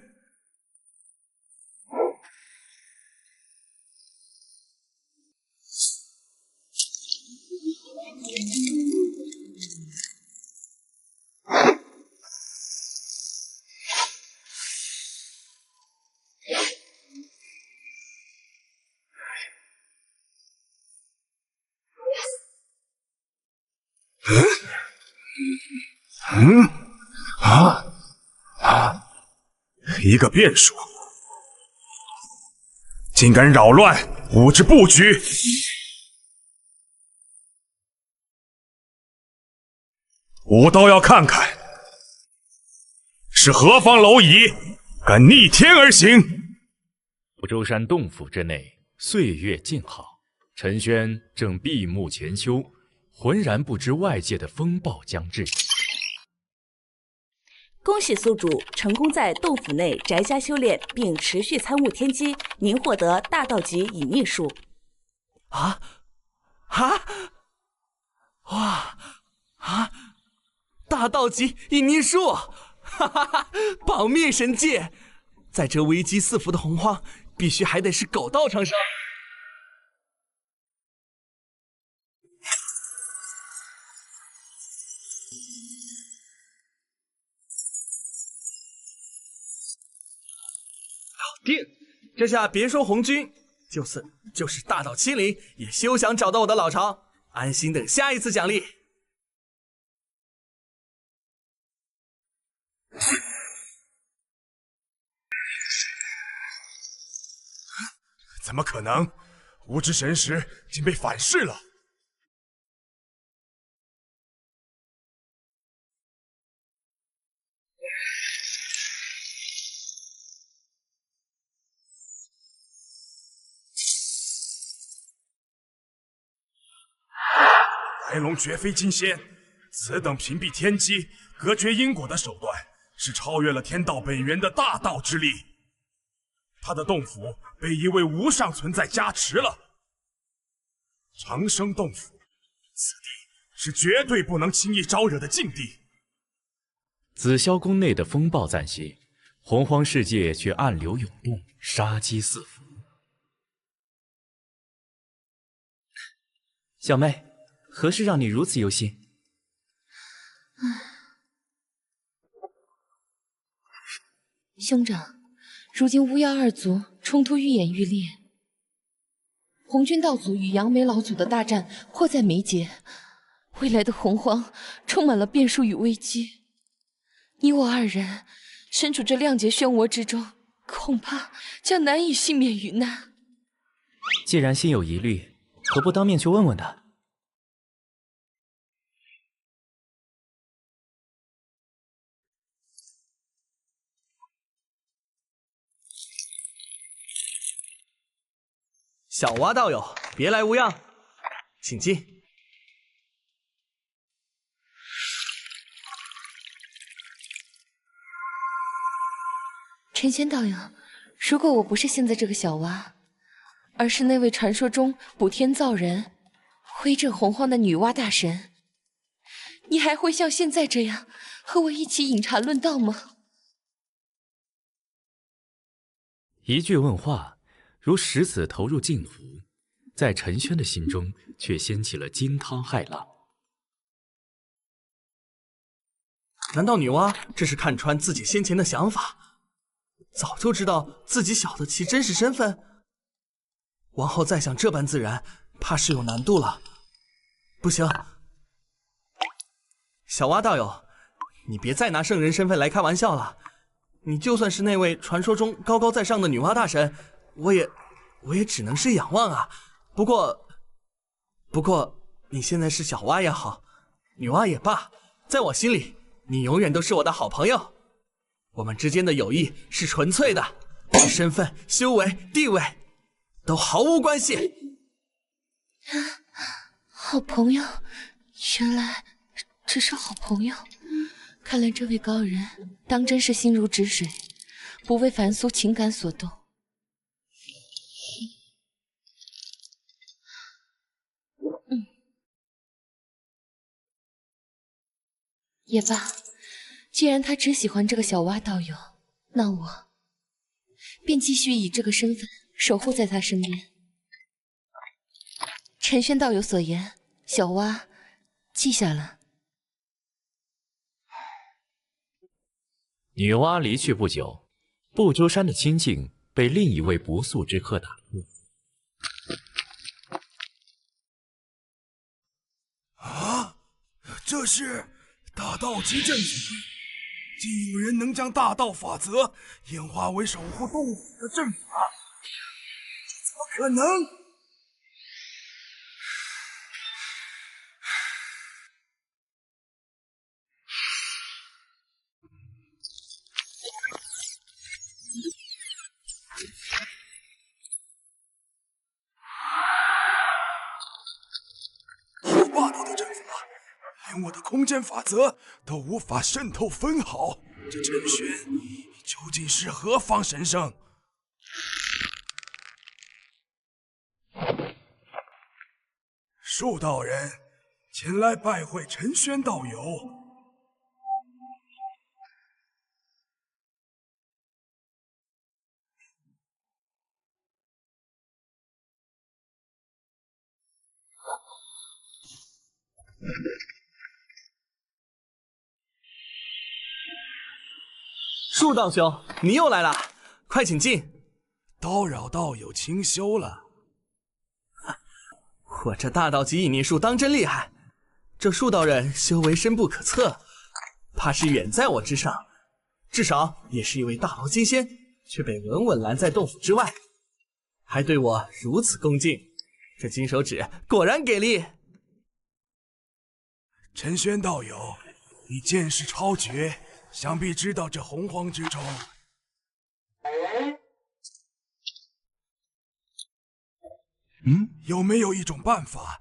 一个变数，竟敢扰乱吾之布局！吾倒要看看，是何方蝼蚁敢逆天而行！福州山洞府之内，岁月静好，陈轩正闭目潜修，浑然不知外界的风暴将至。恭喜宿主成功在洞府内宅家修炼，并持续参悟天机，您获得大道级隐秘术。大道级隐秘术，哈哈哈！保命神戒，在这危机四伏的洪荒，必须还得是狗道成生。定，这下别说红军，就是大道欺凌，也休想找到我的老巢，安心等下一次奖励。怎么可能？吾之神识竟被反噬了！白龙绝非金仙，此等屏蔽天机、隔绝因果的手段，是超越了天道本源的大道之力。他的洞府被一位无上存在加持了。长生洞府，此地是绝对不能轻易招惹的禁地。紫霄宫内的风暴暂息，洪荒世界却暗流涌动，杀机四伏。小妹，何事让你如此忧心？兄长，如今巫妖二族冲突愈演愈烈，红军道祖与杨梅老祖的大战迫在眉睫，未来的洪荒充满了变数与危机。你我二人身处这亮劫漩涡之中，恐怕将难以幸免于难。既然心有疑虑，何不当面去问问他？小蛙道友，别来无恙，请进。陈仙道友，如果我不是现在这个小蛙，而是那位传说中补天造人、威震洪荒的女娲大神，你还会像现在这样和我一起饮茶论道吗？一句问话，如石子投入镜湖，在陈轩的心中却掀起了惊涛骇浪。难道女娲这是看穿自己先前的想法，早就知道自己晓得其真实身份？往后再想这般自然，怕是有难度了。不行，小蛙道友，你别再拿圣人身份来开玩笑了。你就算是那位传说中高高在上的女娲大神，我也只能是仰望啊。不过你现在是小蛙也好，女娲也罢，在我心里，你永远都是我的好朋友。我们之间的友谊是纯粹的，与身份、修为、地位都毫无关系。好朋友，原来只是好朋友。看来这位高人当真是心如止水，不为凡俗情感所动。也罢，既然他只喜欢这个小蛙道友，那我便继续以这个身份守护在他身边。陈轩道友所言，小蛙记下了。女娲离去不久，不周山的清静被另一位不速之客打破。啊，这是大道极阵法，竟有人能将大道法则演化为守护洞府的阵法，这怎么可能？霸道的阵法，连我的空间法则都无法渗透分毫。这陈玄究竟是何方神圣？树道人前来拜会陈轩道友。树道兄，你又来了，快请进。叨扰道友清修了。我这大道极隐匿术当真厉害，这树道人修为深不可测，怕是远在我之上，至少也是一位大罗金仙，却被稳稳拦在洞府之外，还对我如此恭敬，这金手指果然给力。陈轩道友，你见识超绝，想必知道这洪荒之中，有没有一种办法，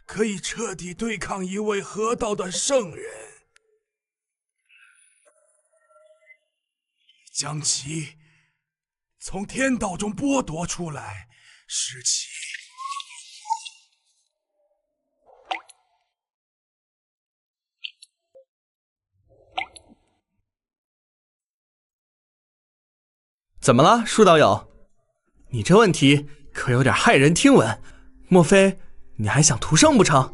可以彻底对抗一位合道的圣人，将其从天道中剥夺出来，使其怎么了，树道友？你这问题可有点骇人听闻，莫非你还想屠圣不成？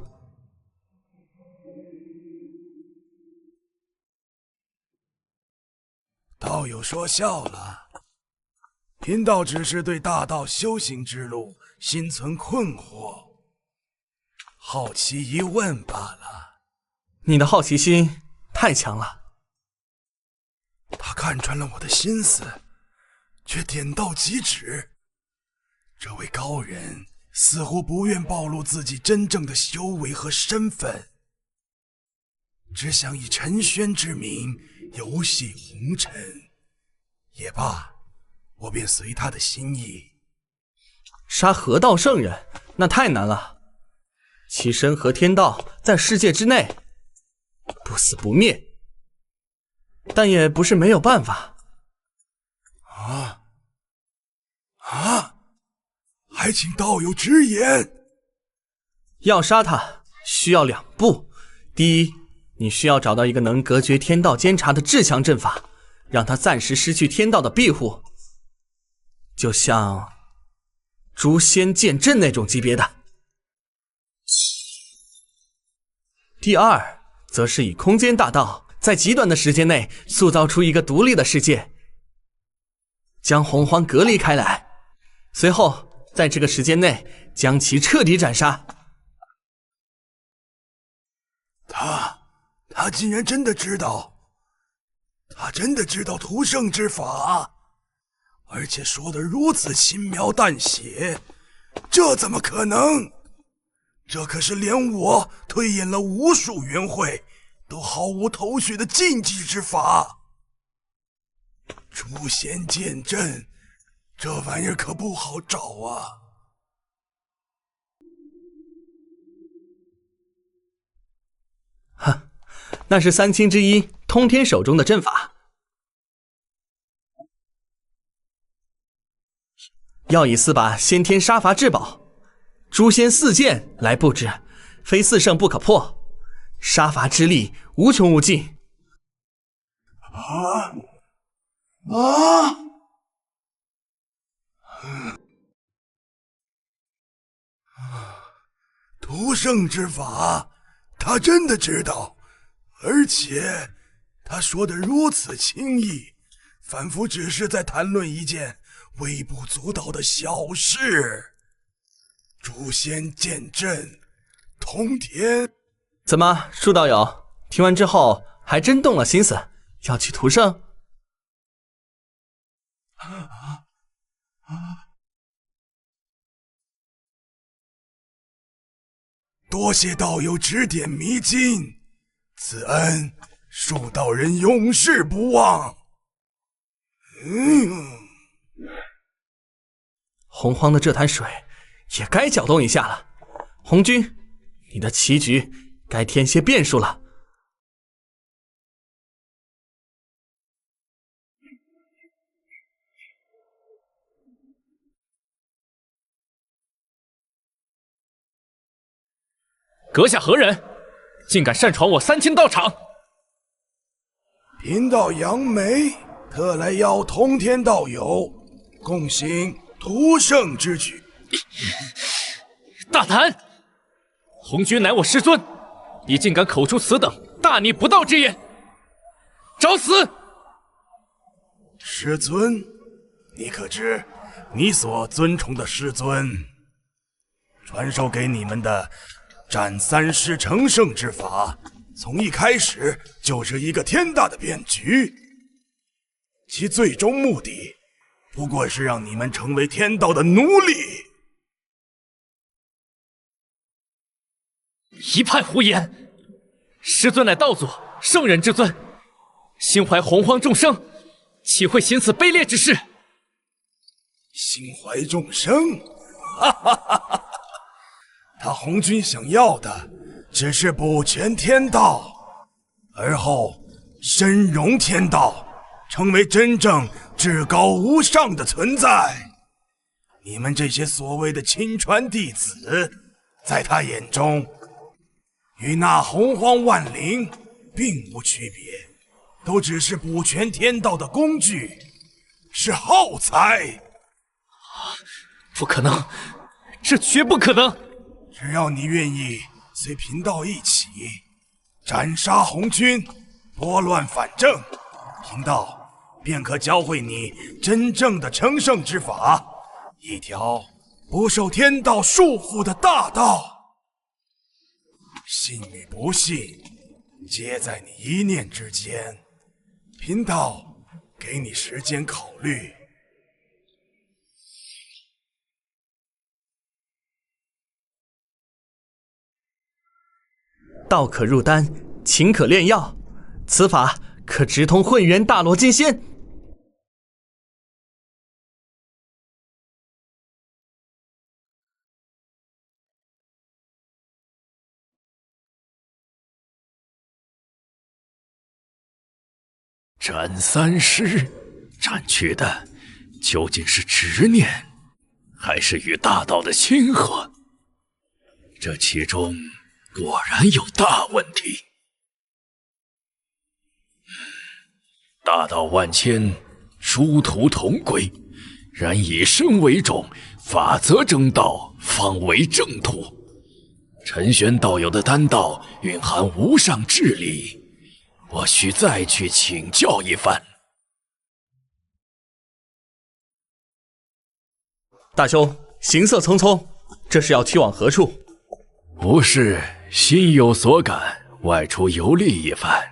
道友说笑了，贫道只是对大道修行之路心存困惑，好奇一问罢了。你的好奇心太强了。他看穿了我的心思，却点到即止。这位高人似乎不愿暴露自己真正的修为和身份，只想以陈轩之名游戏红尘。也罢，我便随他的心意。杀河道圣人，那太难了。其身和天道在世界之内，不死不灭，但也不是没有办法。还请道友直言。要杀他，需要2步。第一，你需要找到一个能隔绝天道监察的至强阵法，让他暂时失去天道的庇护，就像诛仙剑阵那种级别的。第二，则是以空间大道，在极短的时间内塑造出一个独立的世界，将洪荒隔离开来，随后在这个时间内将其彻底斩杀。他竟然真的知道，屠圣之法，而且说得如此轻描淡写，这怎么可能？这可是连我推演了无数元会都毫无头绪的禁忌之法。诛仙剑阵，这玩意儿可不好找啊！哼，那是3清之一通天手中的阵法，要以4把先天杀伐至宝诛仙4剑来布置，非4圣不可破，杀伐之力无穷无尽。屠圣之法，他真的知道，而且他说得如此轻易，仿佛只是在谈论一件微不足道的小事。诛仙剑阵，通天。怎么，树道友听完之后还真动了心思，要去屠圣？多谢道友指点迷津，此恩树道人永世不忘。洪荒的这潭水也该搅动一下了。红军，你的棋局该添些变数了。阁下何人？竟敢擅闯我3清道场！贫道杨梅特来邀通天道友共行屠圣之举。大胆！红军乃我师尊，你竟敢口出此等大逆不道之言，找死！师尊，你可知你所尊崇的师尊传授给你们的斩3尸成圣之法，从一开始就是一个天大的骗局，其最终目的不过是让你们成为天道的奴隶。一派胡言！师尊乃道祖，圣人之尊，心怀洪荒众生，岂会行此卑劣之事？心怀众生，哈哈哈哈！他红军想要的只是补全天道，而后深融天道，成为真正至高无上的存在。你们这些所谓的亲传弟子，在他眼中与那洪荒万灵并无区别，都只是补全天道的工具，是耗材。不可能，这绝不可能！只要你愿意随贫道一起斩杀红军，拨乱反正，贫道便可教会你真正的成圣之法，一条不受天道束缚的大道。信与不信，皆在你一念之间。贫道给你时间考虑。道可入丹，情可炼药，此法可直通混元大罗金仙。斩三尸，斩去的究竟是执念，还是与大道的亲和？这其中果然有大问题。大道万千，殊途同归，然以身为重，法则正道方为正途。陈玄道友的丹道蕴含无上智理，我需再去请教一番。大兄，行色匆匆，这是要去往何处？无事，心有所感，外出游历一番。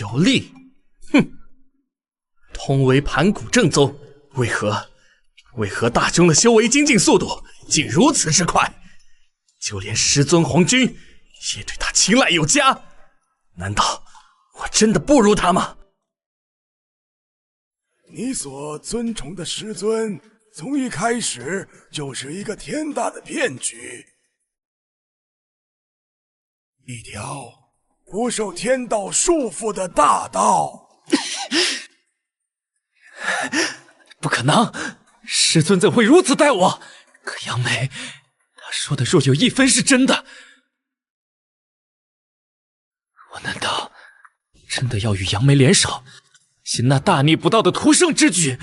游历？哼！同为盘古正宗，为何大兄的修为精进速度竟如此之快？就连师尊红军也对他青睐有加，难道我真的不如他吗？你所尊崇的师尊，从一开始就是一个天大的骗局，一条不受天道束缚的大道。不可能，师尊怎会如此待我？可杨梅，她说的若有一分是真的，我难道真的要与杨梅联手，行那大逆不道的屠圣之举？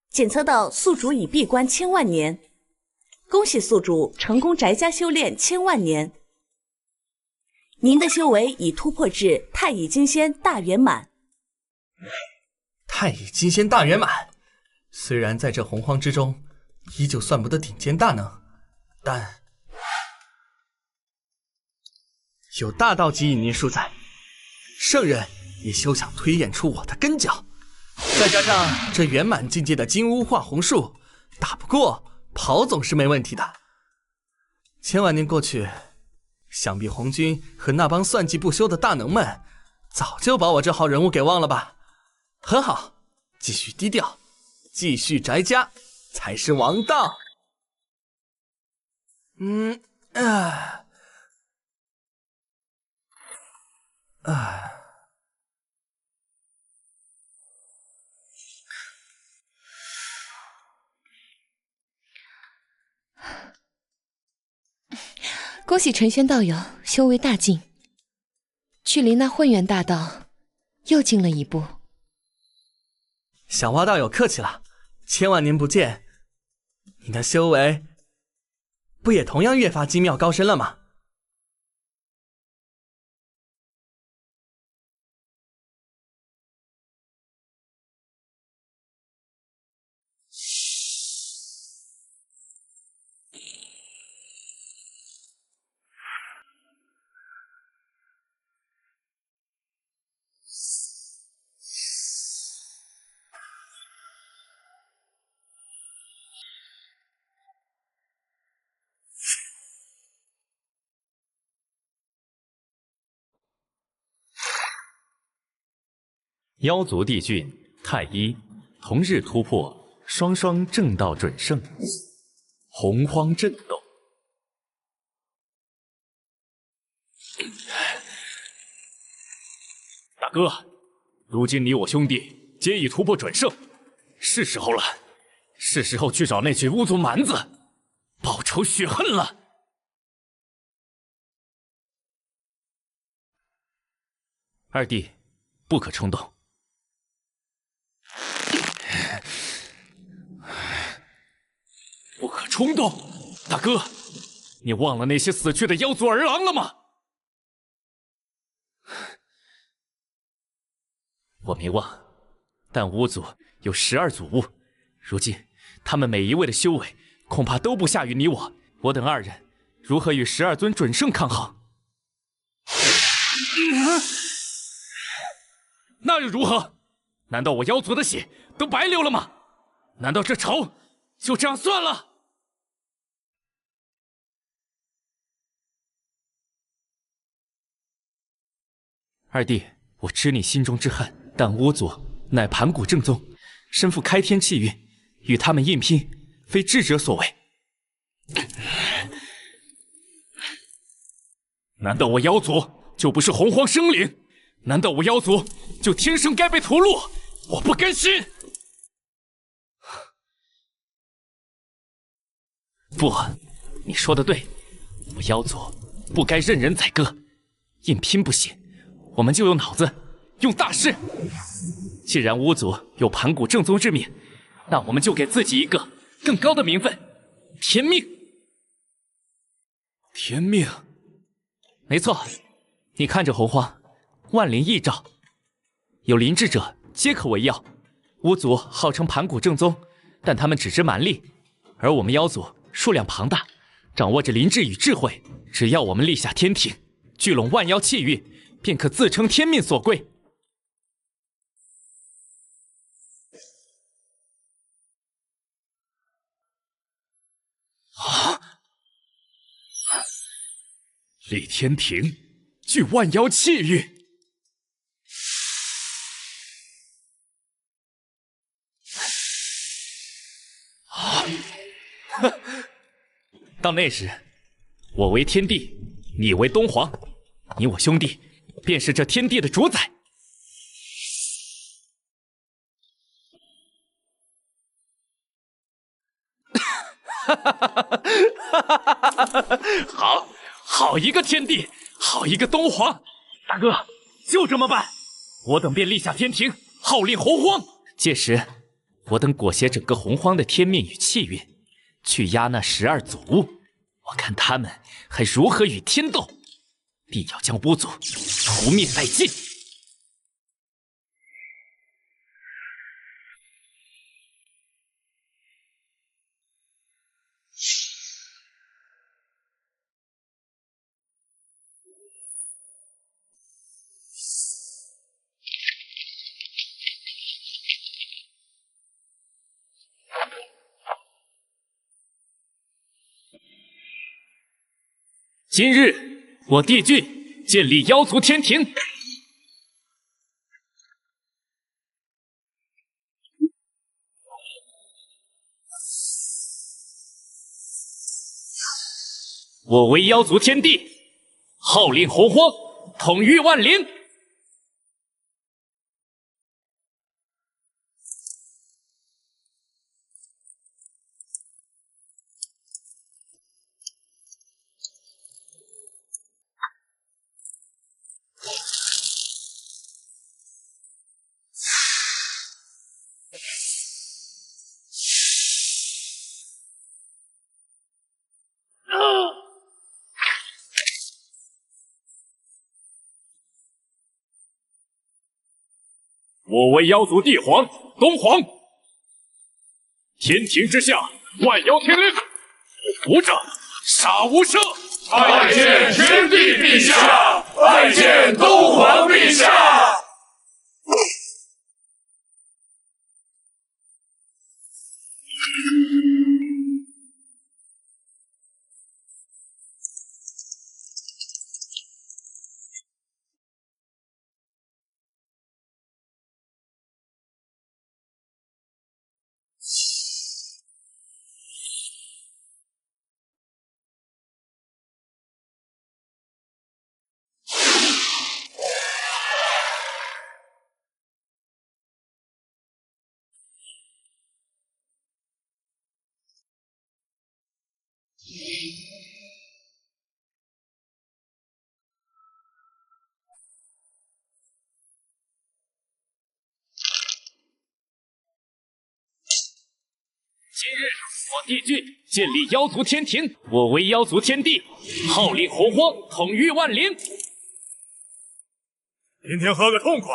检测到宿主已闭关1000万年，恭喜宿主成功宅家修炼1000万年。您的修为已突破至太乙金仙大圆满。太乙金仙大圆满，虽然在这洪荒之中，依旧算不得顶尖大能，但有大道级隐匿术在，圣人也休想推演出我的根脚。再加上这圆满境界的金乌化虹术，打不过跑总是没问题的。1000万年过去，想必红军和那帮算计不休的大能们，早就把我这号人物给忘了吧？很好，继续低调，继续宅家才是王道。恭喜陈轩道友修为大进，距离那混元大道又近了一步。小蛙道友客气了，1000万年不见，你的修为不也同样越发精妙高深了吗？妖族帝俊太一同日突破，双双正道准圣，洪荒震动。大哥，如今你我兄弟皆已突破准圣，是时候了，是时候去找那群巫族蛮子报仇雪恨了。二弟，不可冲动。不可冲动，大哥，你忘了那些死去的妖族儿郎了吗？我没忘，但巫族有12祖巫，如今他们每一位的修为恐怕都不下于你我，我等二人如何与12尊准圣抗衡？那又如何？难道我妖族的血都白流了吗？难道这仇就这样算了？二弟，我知你心中之恨，但巫族乃盘古正宗，身负开天气运，与他们硬拼，非智者所为。难道我妖族就不是洪荒生灵？难道我妖族就天生该被屠戮？我不甘心！不，你说的对，我妖族不该任人宰割，硬拼不行，我们就用脑子，用大势。既然巫族有盘古正宗之名，那我们就给自己一个更高的名分——天命。天命？没错，你看这洪荒，万灵异兆，有灵智者皆可为药。巫族号称盘古正宗，但他们只知蛮力，而我们妖族数量庞大，掌握着灵智与智慧，只要我们立下天庭，聚拢万妖气运，便可自称天命所归。啊！立天庭，聚万妖气运。到那时，我为天帝，你为东皇，你我兄弟便是这天地的主宰。好一个天帝，好一个东皇！大哥，就这么办？我等便立下天庭，号令洪荒。届时，我等裹挟整个洪荒的天命与气运，去压那12祖物。我看他们还如何与天斗，定要将巫族除灭殆尽。今日，我帝俊建立妖族天庭。我为妖族天帝，号令洪荒，统御万灵。我为妖族帝皇东皇，天庭之下，万妖天灵，我服着，杀无赦。拜见天帝陛下，拜见东皇陛下。今日，我帝俊建立妖族天庭，我为妖族天帝，号令洪荒，统御万灵。今天喝个痛快！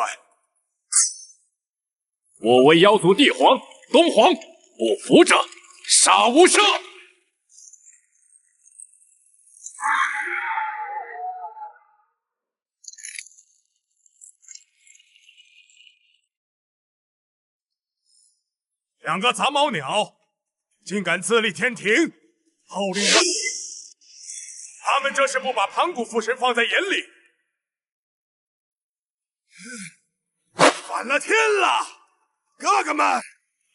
我为妖族帝皇东皇，我服着，杀无赦。两个杂毛鸟，竟敢自立天庭，号令万灵！他们这是不把盘古父神放在眼里，反了天了！哥哥们，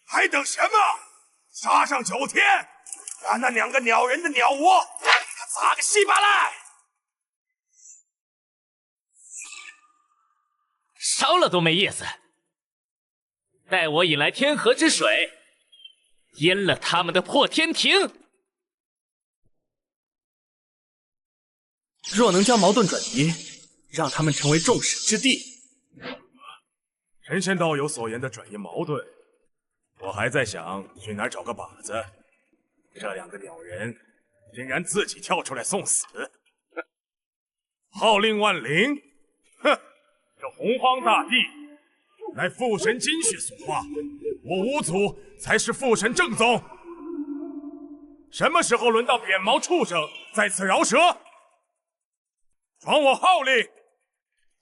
还等什么？杀上9天，把那2个鸟人的鸟窝给他砸个稀巴烂！烧了都没意思。待我引来天河之水，淹了他们的破天庭。若能将矛盾转移，让他们成为众矢之的。神仙道友所言的转移矛盾，我还在想去哪儿找个靶子。这2个鸟人竟然自己跳出来送死，号令万灵！哼，这洪荒大地乃父神精血所化，我五祖才是父神正宗。什么时候轮到扁毛畜生在此饶舌？传我号令，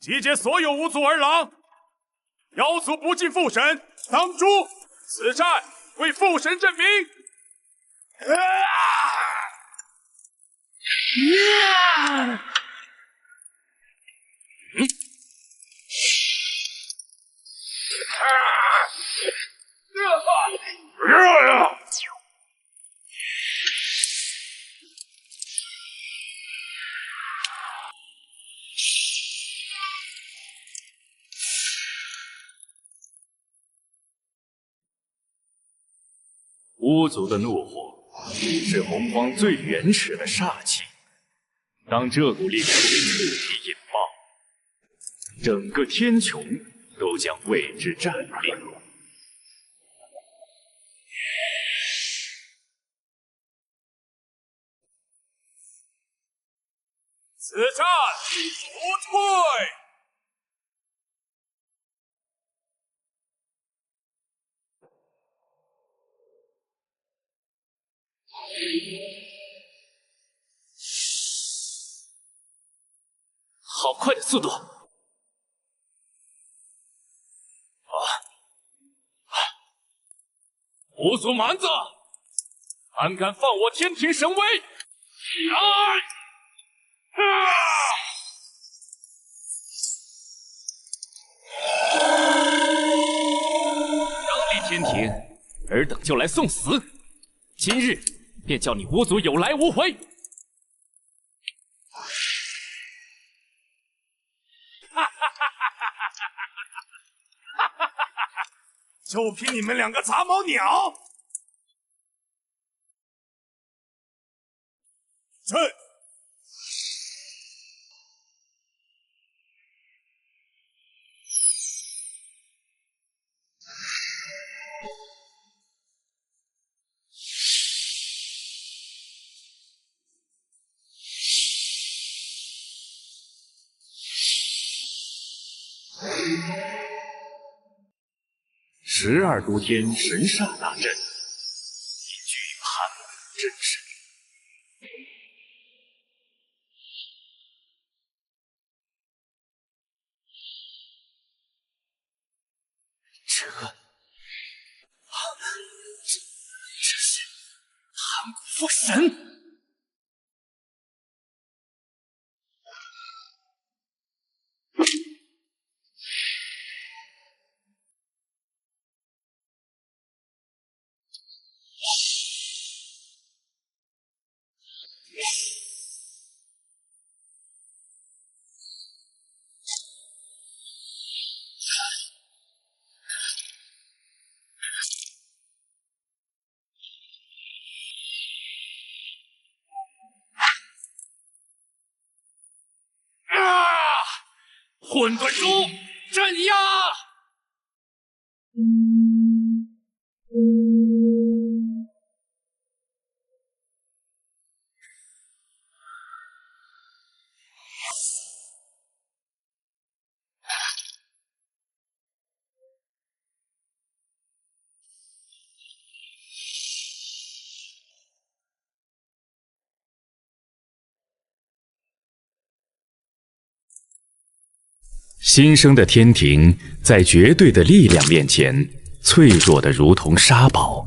集结所有五祖儿郎，妖族不敬父神，当诛！此战为父神证明！巫族的怒火是洪荒最原始的煞气，当这股力量彻底引爆，整个天穹都将为之战栗。此战不退！好快的速度！五祖蛮子，胆敢放我天庭神威！刚立天庭，尔等就来送死，今日便叫你五祖有来无回！就凭你们2个杂毛鸟！朕12都天神煞大阵，凝聚盘古真神。这是盘古父神！混沌珠镇压！新生的天庭，在绝对的力量面前，脆弱的如同沙堡。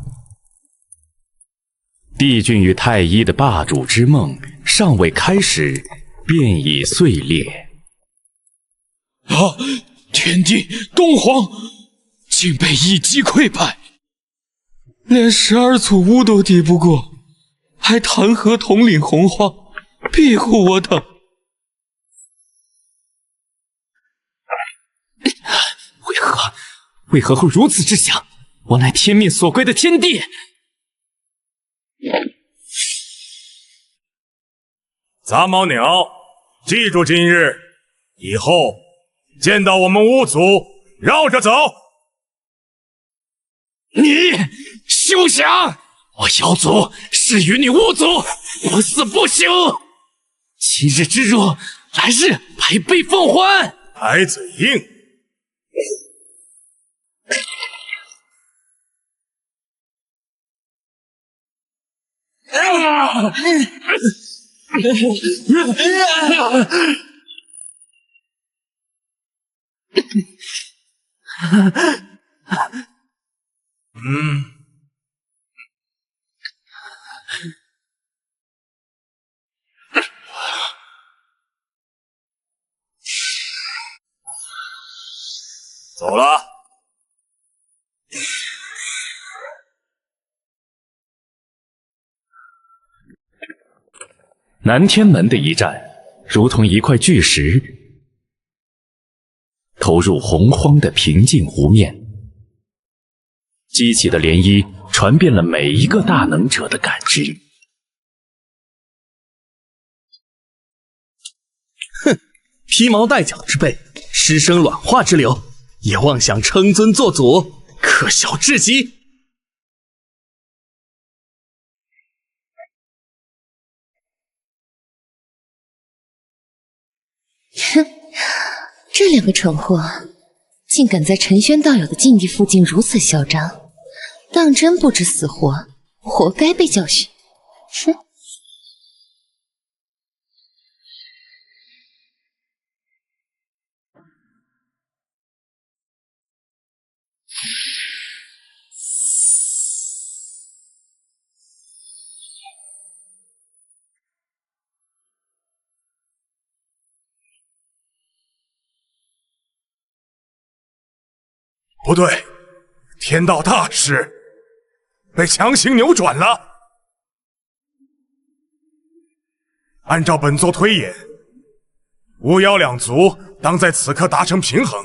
帝俊与太一的霸主之梦尚未开始，便已碎裂。啊！天帝、东皇竟被一击溃败，连12祖巫都敌不过，还谈何统领洪荒，庇护我等？为何会如此之想？我乃天命所归的天帝。杂毛鸟，记住今日，以后见到我们巫族，绕着走。你休想！我妖族誓与你巫族不死不休。今日之辱，来日百倍奉还。还嘴硬。走了。南天门的一战，如同一块巨石投入洪荒的平静湖面，激起的涟漪传遍了每一个大能者的感知。哼，披毛戴角之辈，师生卵化之流，也妄想称尊做祖，可笑至极！哼，这两个蠢货竟敢在陈轩道友的禁地附近如此嚣张，当真不知死活，活该被教训。哼！不对，天道大势被强行扭转了。按照本座推演，巫妖两族当在此刻达成平衡，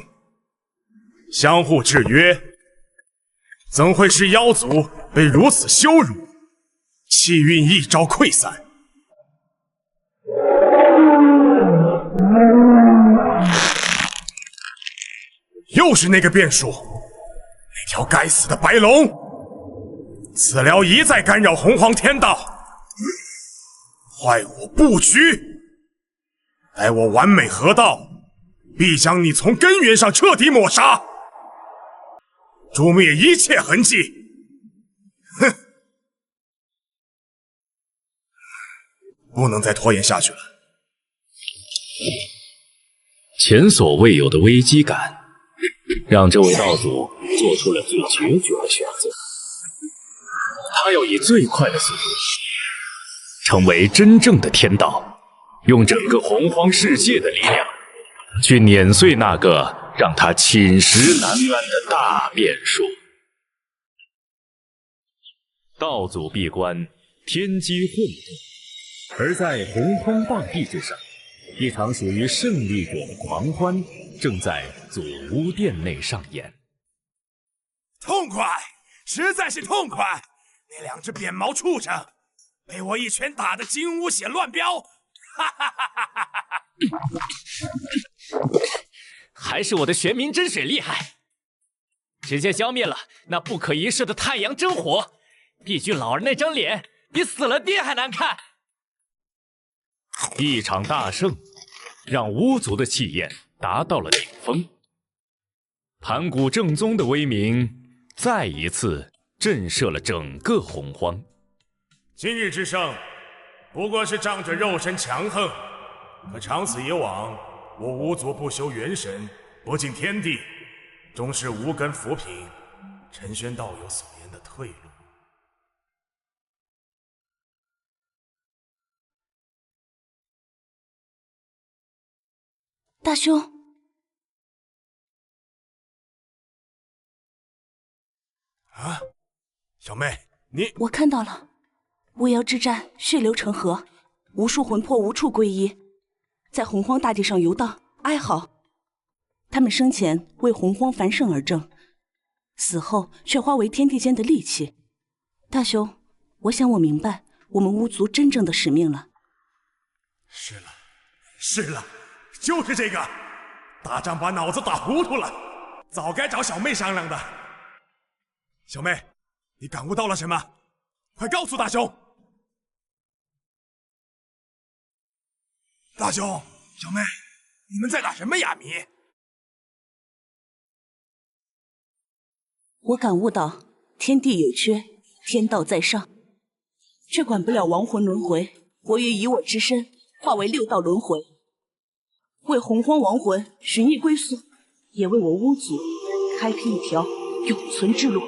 相互制约，怎会是妖族被如此羞辱，气运一朝溃散？又是那个变数，那条该死的白龙，此寮一再干扰洪荒天道，坏我布局。待我完美合道，必将你从根源上彻底抹杀，诛灭一切痕迹。哼，不能再拖延下去了。前所未有的危机感，让这位道祖做出了最决绝的选择。他要以最快的速度成为真正的天道，用整个洪荒世界的力量去碾碎那个让他寝食难安的大变数。道祖闭关，天机混沌，而在洪荒大地之上，一场属于胜利者的狂欢正在祖屋殿内上演。痛快，实在是痛快！那两只扁毛畜生被我一拳打得金乌血乱飙，哈哈哈哈哈哈！还是我的玄冥真水厉害，直接浇灭了那不可一世的太阳真火。帝君老儿那张脸比死了爹还难看。一场大胜，让巫族的气焰达到了顶峰。盘古正宗的威名再一次震慑了整个洪荒。今日之胜，不过是仗着肉身强横，可长此以往，我巫族不修元神，不敬天地，终是无根浮萍，陈轩道友所言的退路。大兄，啊，小妹，你……我看到了，巫妖之战血流成河，无数魂魄无处归依，在洪荒大地上游荡哀嚎。他们生前为洪荒繁盛而争，死后却化为天地间的戾气。大兄，我想我明白我们巫族真正的使命了。是了，就是这个。大丈把脑子打糊涂了，早该找小妹商量的。小妹，你感悟到了什么？快告诉大兄！大兄，小妹，你们在打什么哑谜？我感悟到天地有缺，天道在上，却管不了亡魂轮回，活于以我之身，化为六道轮回，为洪荒亡魂寻觅归宿，也为我巫族开辟一条永存之路。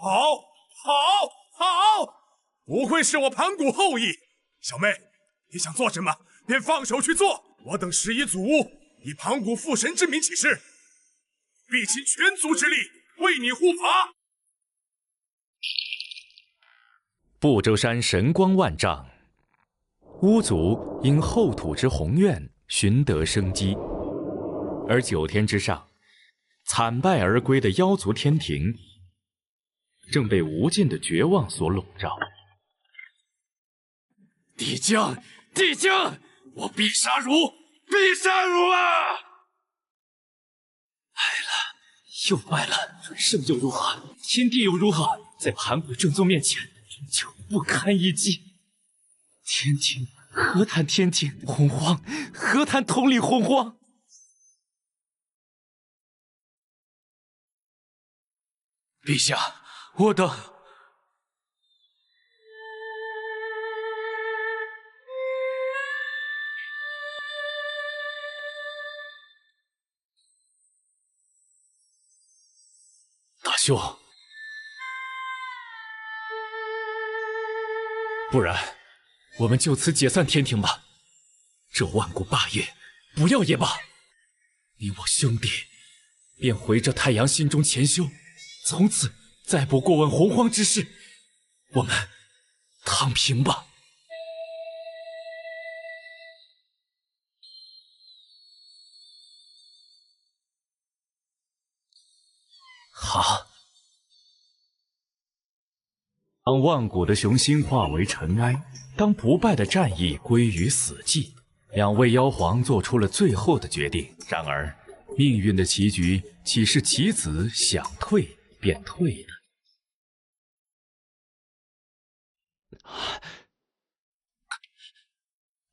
好！不愧是我盘古后裔。小妹，你想做什么，便放手去做。我等11祖以盘古父神之名起誓，必倾全族之力为你护法。不周山神光万丈，巫族因后土之宏愿寻得生机，而9天之上，惨败而归的妖族天庭，正被无尽的绝望所笼罩。帝将，我必杀汝啊！又败了，胜又如何？天地又如何？在盘古正宗面前，终究不堪一击。天庭何谈天庭？洪荒何谈统领洪荒？陛下，我等……大兄，不然我们就此解散天庭吧。这万古霸业，不要也罢。你我兄弟便回着太阳心中潜修，从此再不过问洪荒之事。我们躺平吧。好。当万古的雄心化为尘埃，当不败的战役归于死寂，两位妖皇做出了最后的决定。然而，命运的棋局岂是棋子想退便退的？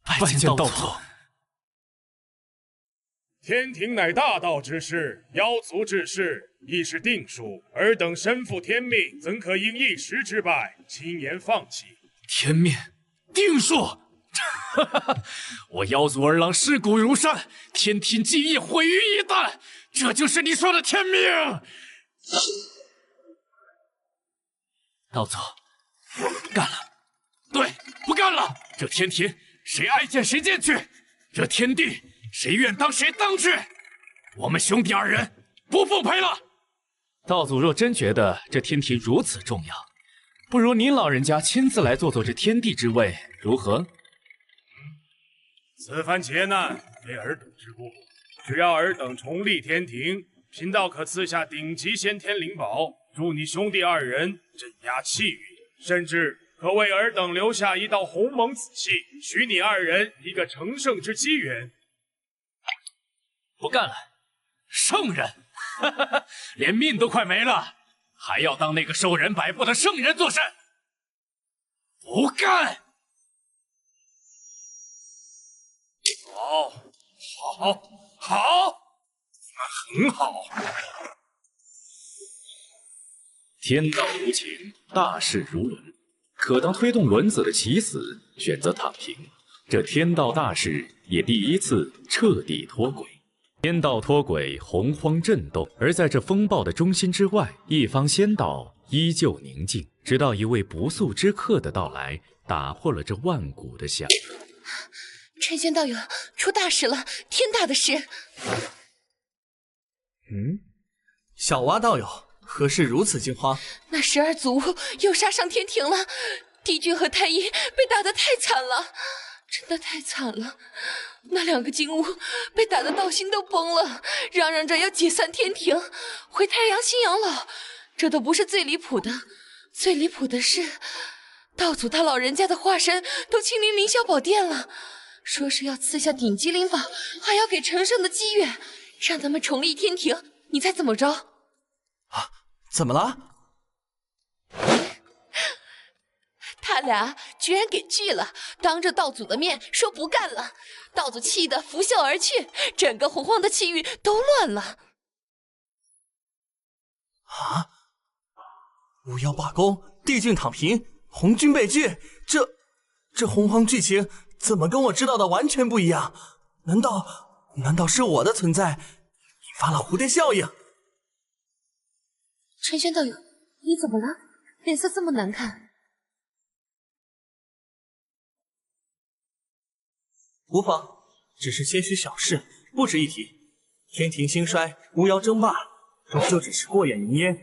拜见道祖。天庭乃大道之事，妖族之事亦是定数。尔等身负天命，怎可因一时之败轻言放弃？天命定数！我妖族儿郎尸骨如山，天庭基业毁于一旦，这就是你说的天命？道祖，我们不干了。对，不干了！这天庭谁爱见谁见去，这天地谁愿当谁当去。我们兄弟二人不奉陪了。道祖若真觉得这天庭如此重要，不如您老人家亲自来坐坐这天地之位，如何？此番劫难非尔等之过，只要尔等重立天庭，贫道可赐下顶级先天灵宝，助你兄弟二人镇压气运，甚至可为尔等留下一道鸿蒙子气，许你二人一个成圣之机缘。不干了，圣人，连命都快没了，还要当那个受人摆布的圣人作甚？不干！好，很好。天道无情，大势如轮。可当推动轮子的棋子选择躺平，这天道大使也第一次彻底脱轨。天道脱轨，洪荒震动。而在这风暴的中心之外，一方仙道依旧宁静，直到一位不速之客的到来，打破了这万古的祥和。陈仙道友出大事了，天大的事！小蛙道友，何事如此惊慌？那12族又杀上天庭了，帝君和太医被打得太惨了，真的太惨了。那2个金乌被打得道心都崩了，嚷嚷着要解散天庭，回太阳星养老。这都不是最离谱的，最离谱的是，道祖他老人家的化身都亲临凌霄宝殿了，说是要赐下顶级灵宝，还要给陈胜的机缘，让他们重立天庭。你猜怎么着？啊，怎么了？他俩居然给拒了，当着道祖的面说不干了。道祖气得拂袖而去，整个洪荒的气运都乱了。啊！巫妖罢工，帝俊躺平，红军被拒，这洪荒剧情怎么跟我知道的完全不一样？难道是我的存在引发了蝴蝶效应？陈玄道友，你怎么了？脸色这么难看。无妨，只是些许小事，不值一提。天庭兴衰，巫妖争霸，终究只是过眼云烟。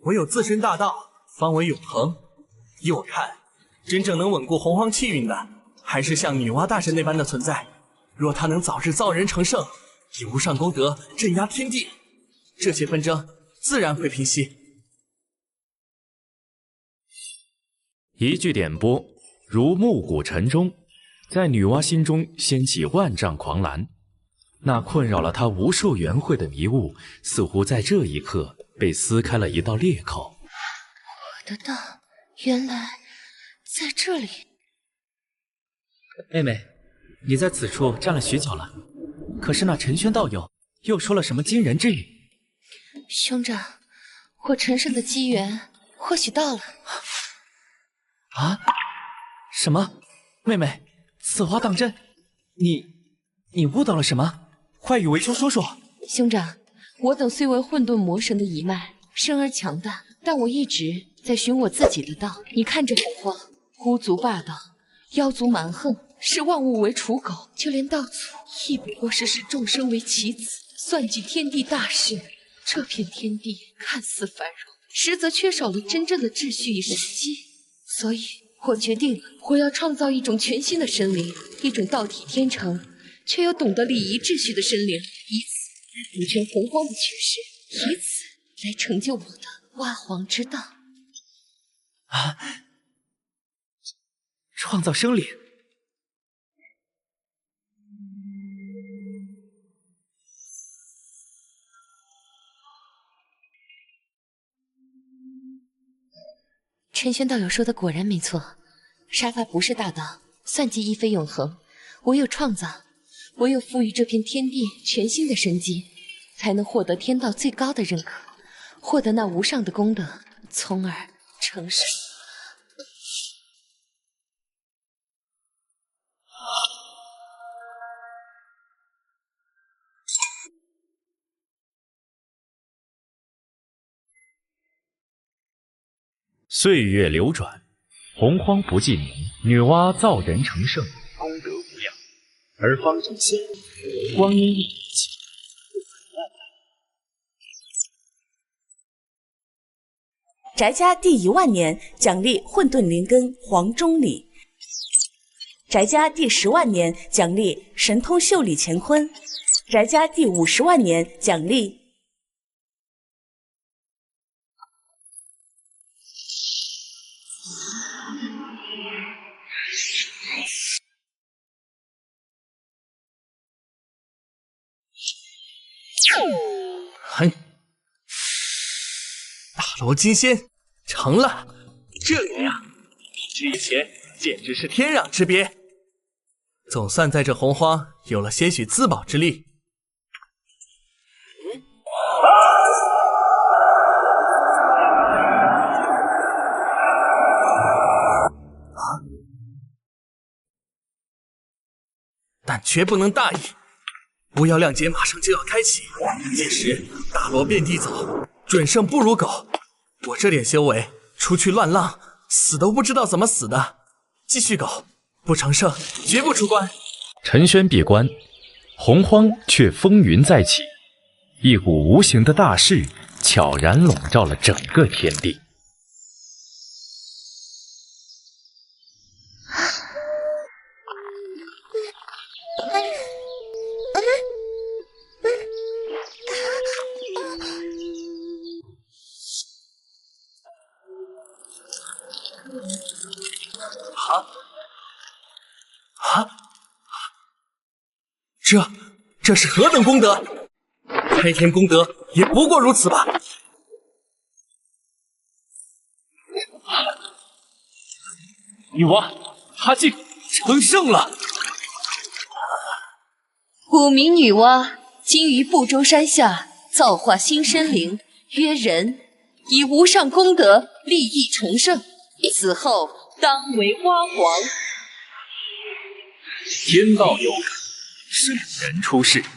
唯有自身大道，方为永恒。依我看，真正能稳固洪荒气运的，还是像女娲大神那般的存在。若她能早日造人成圣，以无上功德镇压天地，这些纷争自然会平息。一句点拨，如暮鼓晨钟，在女娲心中掀起万丈狂澜。那困扰了她无数元会的迷雾，似乎在这一刻被撕开了一道裂口。我的道原来在这里。妹妹，你在此处站了许久了，可是那陈轩道友又说了什么惊人之语？兄长，我陈胜的机缘或许到了。啊？什么？妹妹，此话当真？你悟到了什么？快与为兄说说。兄长，我等虽为混沌魔神的一脉，生而强大，但我一直在寻我自己的道。你看这洪荒，巫族霸道，妖族蛮横，视万物为刍狗，就连道祖亦不过是视众生为棋子，算计天地大事。这片天地看似繁荣，实则缺少了真正的秩序与生机。所以我决定了，我要创造一种全新的生灵，一种道体天成却又懂得礼仪秩序的生灵，以此来补全洪荒的缺失，以此来成就我的挖皇之道。啊！创造生灵。陈轩道友说的果然没错，杀伐不是大道，算计亦非永恒。唯有创造，唯有赋予这片天地全新的生机，才能获得天道最高的认可，获得那无上的功德，从而成圣。岁月流转，洪荒不继年，女娲造人成圣，功德无量。而方正仙光阴一起，翟家第10000年奖励混沌灵根黄钟礼，翟家第10万年奖励神通秀丽乾坤，翟家第50万年奖励。哼，大罗金仙成了，这个呀，比之前简直是天壤之别。总算在这洪荒有了些许自保之力。绝不能大意。巫妖亮节马上就要开启，届时大罗遍地走，准胜不如狗。我这点修为，出去乱浪，死都不知道怎么死的。继续狗，不成胜绝不出关。陈轩闭关，洪荒却风云再起，一股无形的大势悄然笼罩了整个天地。这是何等功德？开天功德也不过如此吧。女娲，她竟成圣了！古名女娲，今于不周山下造化新生灵，曰人，以无上功德立意成圣，死后当为花皇。天道有感，圣人出世，进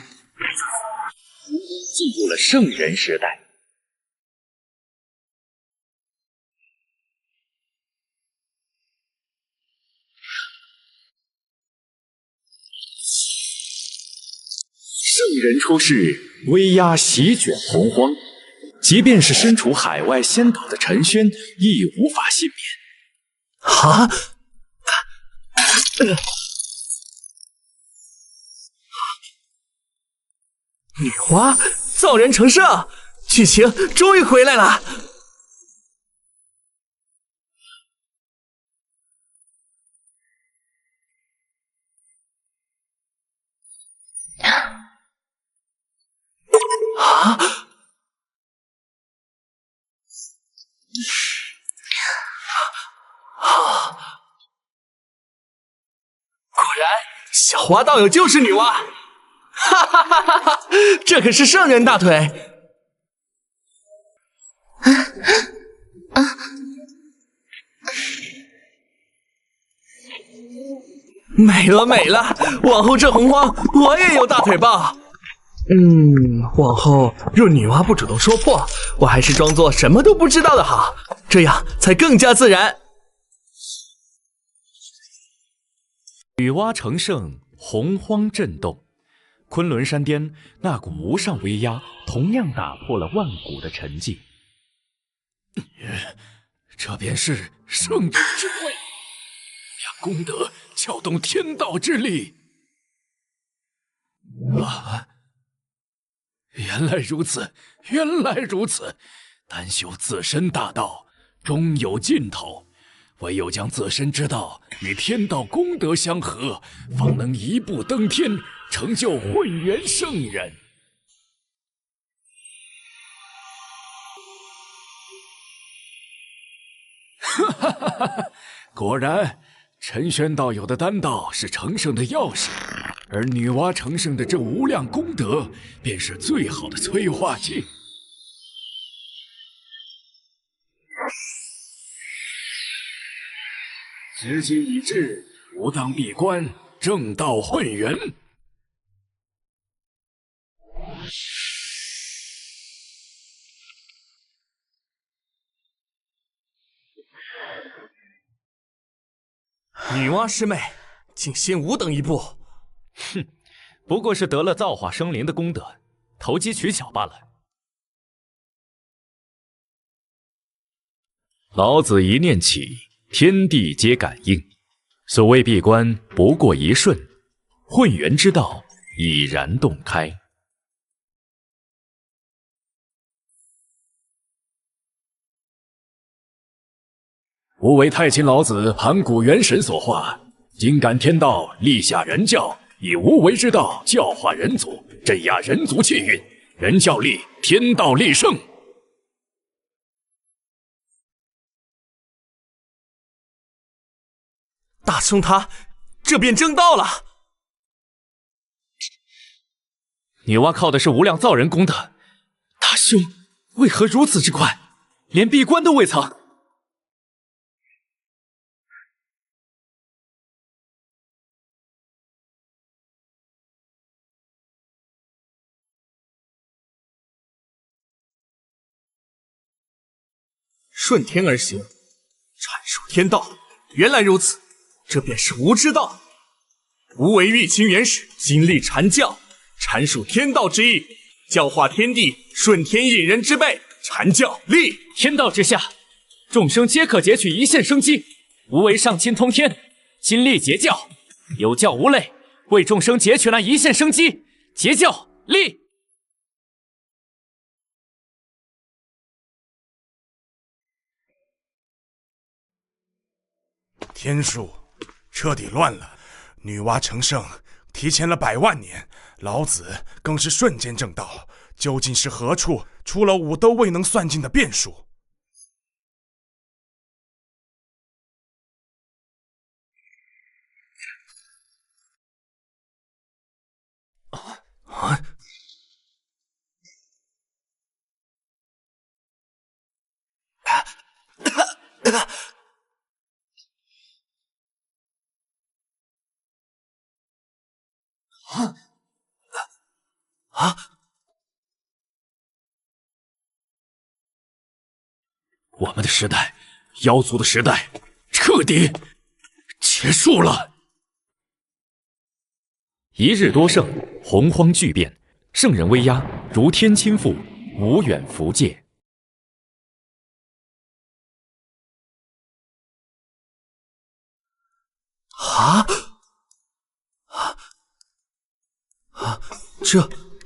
入了圣人时代。圣人出世，威压席卷洪荒，即便是身处海外仙岛的陈轩，亦无法幸免。啊！女娲造人成圣，剧情终于回来了。啊！果然，小花道友就是女娲。哈哈哈哈哈！这可是圣人大腿。美了美了，往后这洪荒我也有大腿抱。往后若女娲不主动说破，我还是装作什么都不知道的好，这样才更加自然。女娲成圣，洪荒震动。昆仑山巅那股无上威压，同样打破了万古的沉寂。这便是圣者之慧，两功德撬动天道之力。啊！原来如此，原来如此！单修自身大道，终有尽头。唯有将自身之道与天道功德相合，方能一步登天，成就混元圣人。哈哈哈哈！果然，陈轩道友的丹道是成圣的钥匙，而女娲成圣的这无量功德，便是最好的催化剂。时机已至，吾当闭关，正道混元。女娲师妹竟先吾等一步。哼，不过是得了造化生灵的功德，投机取巧罢了。老子一念起，天地皆感应。所谓闭关，不过一瞬，混元之道已然洞开。吾为太清老子盘古元神所化，今感天道，立下人教，以无为之道教化人族，镇压人族气运，人教立，天道立胜。大兄他这便正道了。女娲靠的是无量造人功德，大兄为何如此之快，连闭关都未曾？顺天而行，阐述天道。原来如此，这便是无之道。吾为玉清元始，今立阐教，阐述天道之意，教化天地，顺天引人之辈。阐教立。天道之下，众生皆可截取一线生机。吾为上钦通天，今立截教，有教无类，为众生截取那一线生机。截教立。天数彻底乱了，女娲成圣提前了100万年，老子更是瞬间正道，究竟是何处出了武都未能算尽的变数？我们的时代，妖族的时代，彻底结束了。一日多圣，洪荒巨变，圣人威压如天倾覆，无远弗届。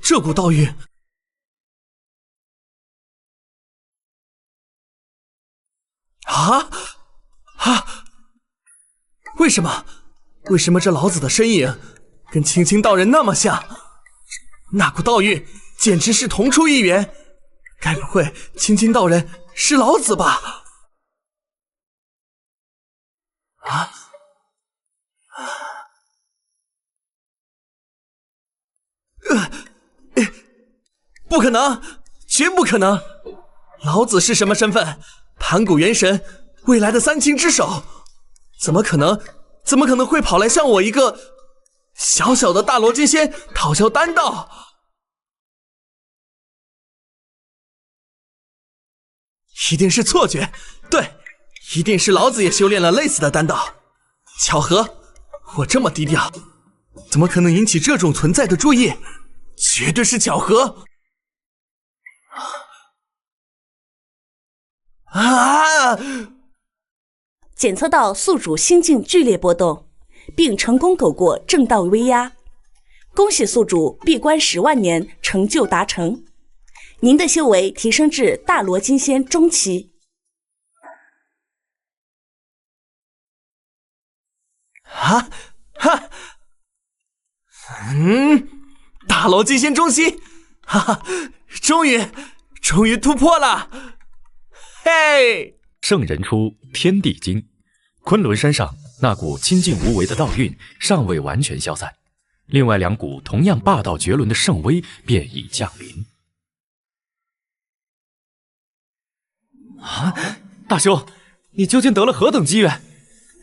这股道运，为什么这老子的身影跟青青道人那么像？那股道运简直是同出一源，该不会青青道人是老子吧？不可能，绝不可能！老子是什么身份？盘古元神，未来的3清之首，怎么可能会跑来向我一个小小的大罗金仙讨教丹道？一定是错觉，对，一定是老子也修炼了类似的丹道。巧合，我这么低调，怎么可能引起这种存在的注意？绝对是巧合！检测到宿主心境剧烈波动，并成功苟过正道威压。恭喜宿主闭关10万年，成就达成。您的修为提升至大罗金仙中期。大罗金仙中期，终于突破了！嘿！圣人出，天地惊。昆仑山上那股清净无为的道运尚未完全消散，另外2股同样霸道绝伦的圣威便已降临。大兄，你究竟得了何等机缘，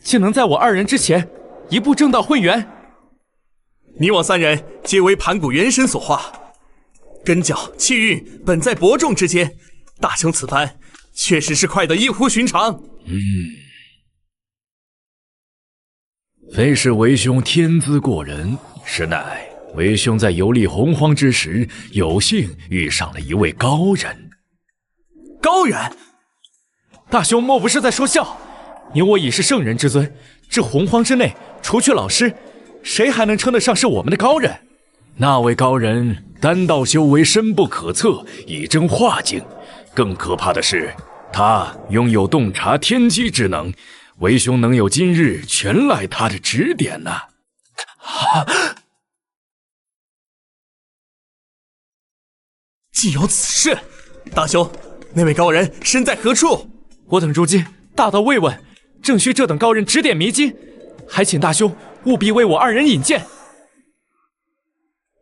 竟能在我2人之前一步正道会员？你我3人皆为盘古元神所化，根脚气运本在伯仲之间，大兄此番确实是快得异乎寻常。非是为兄天资过人，实乃为兄在游历洪荒之时，有幸遇上了一位高人。高人？大兄莫不是在说笑？你我已是圣人之尊，这洪荒之内，除去老师，谁还能称得上是我们的高人？那位高人丹道修为深不可测，以真化境。更可怕的是，他拥有洞察天机之能，为兄能有今日，全赖他的指点呐。竟有此事！大兄，那位高人身在何处？我等如今大道未稳，正需这等高人指点迷津，还请大兄务必为我2人引荐。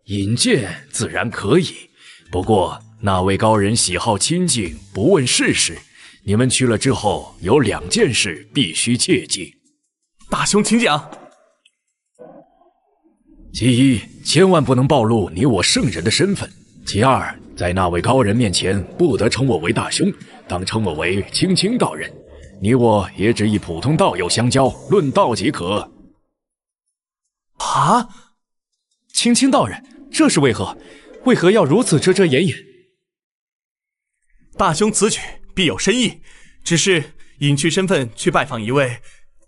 引荐自然可以，不过那位高人喜好清静，不问世事。你们去了之后，有2件事必须切记。大兄请讲。其一，千万不能暴露你我圣人的身份；其二，在那位高人面前，不得称我为大兄，当称我为青青道人。你我也只以普通道友相交，论道即可。啊！青青道人，这是为何？为何要如此遮遮掩掩？大兄此举必有深意，只是隐去身份去拜访一位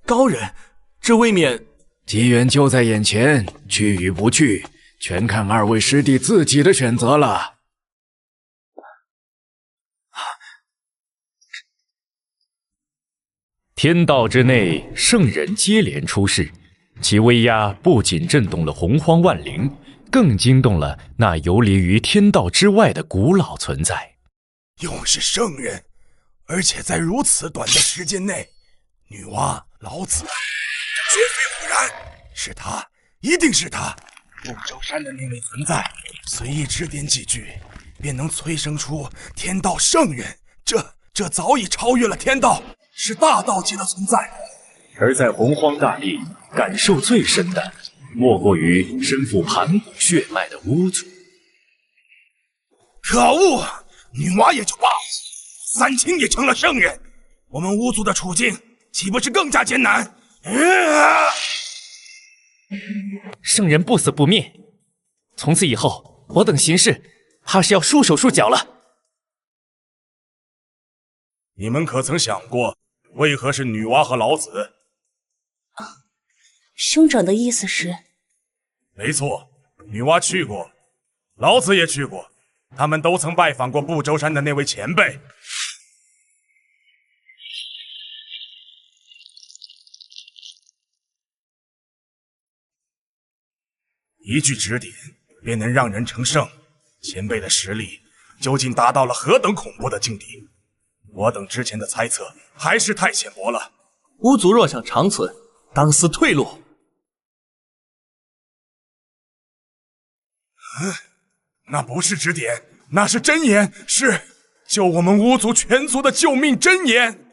高人，这未免……机缘就在眼前，去与不去，全看二位师弟自己的选择了。天道之内，圣人接连出世，其威压不仅震动了洪荒万灵，更惊动了那游离于天道之外的古老存在。又是圣人，而且在如此短的时间内，女娲、老子，绝非偶然，是他，一定是他。不周山的那位存在，随意指点几句，便能催生出天道圣人，这早已超越了天道，是大道级的存在。而在洪荒大地，感受最深的，莫过于身负盘古血脉的巫族。可恶！女娲也就罢了，三清也成了圣人，我们巫族的处境岂不是更加艰难？圣人不死不灭，从此以后，我等行事怕是要束手束脚了。你们可曾想过，为何是女娲和老子？兄长的意思是？没错，女娲去过，老子也去过，他们都曾拜访过不周山的那位前辈。一句指点，便能让人成圣。前辈的实力究竟达到了何等恐怖的境地？我等之前的猜测还是太浅薄了。巫族若想长存，当思退路。那不是指点，那是真言，是救我们巫族全族的救命真言。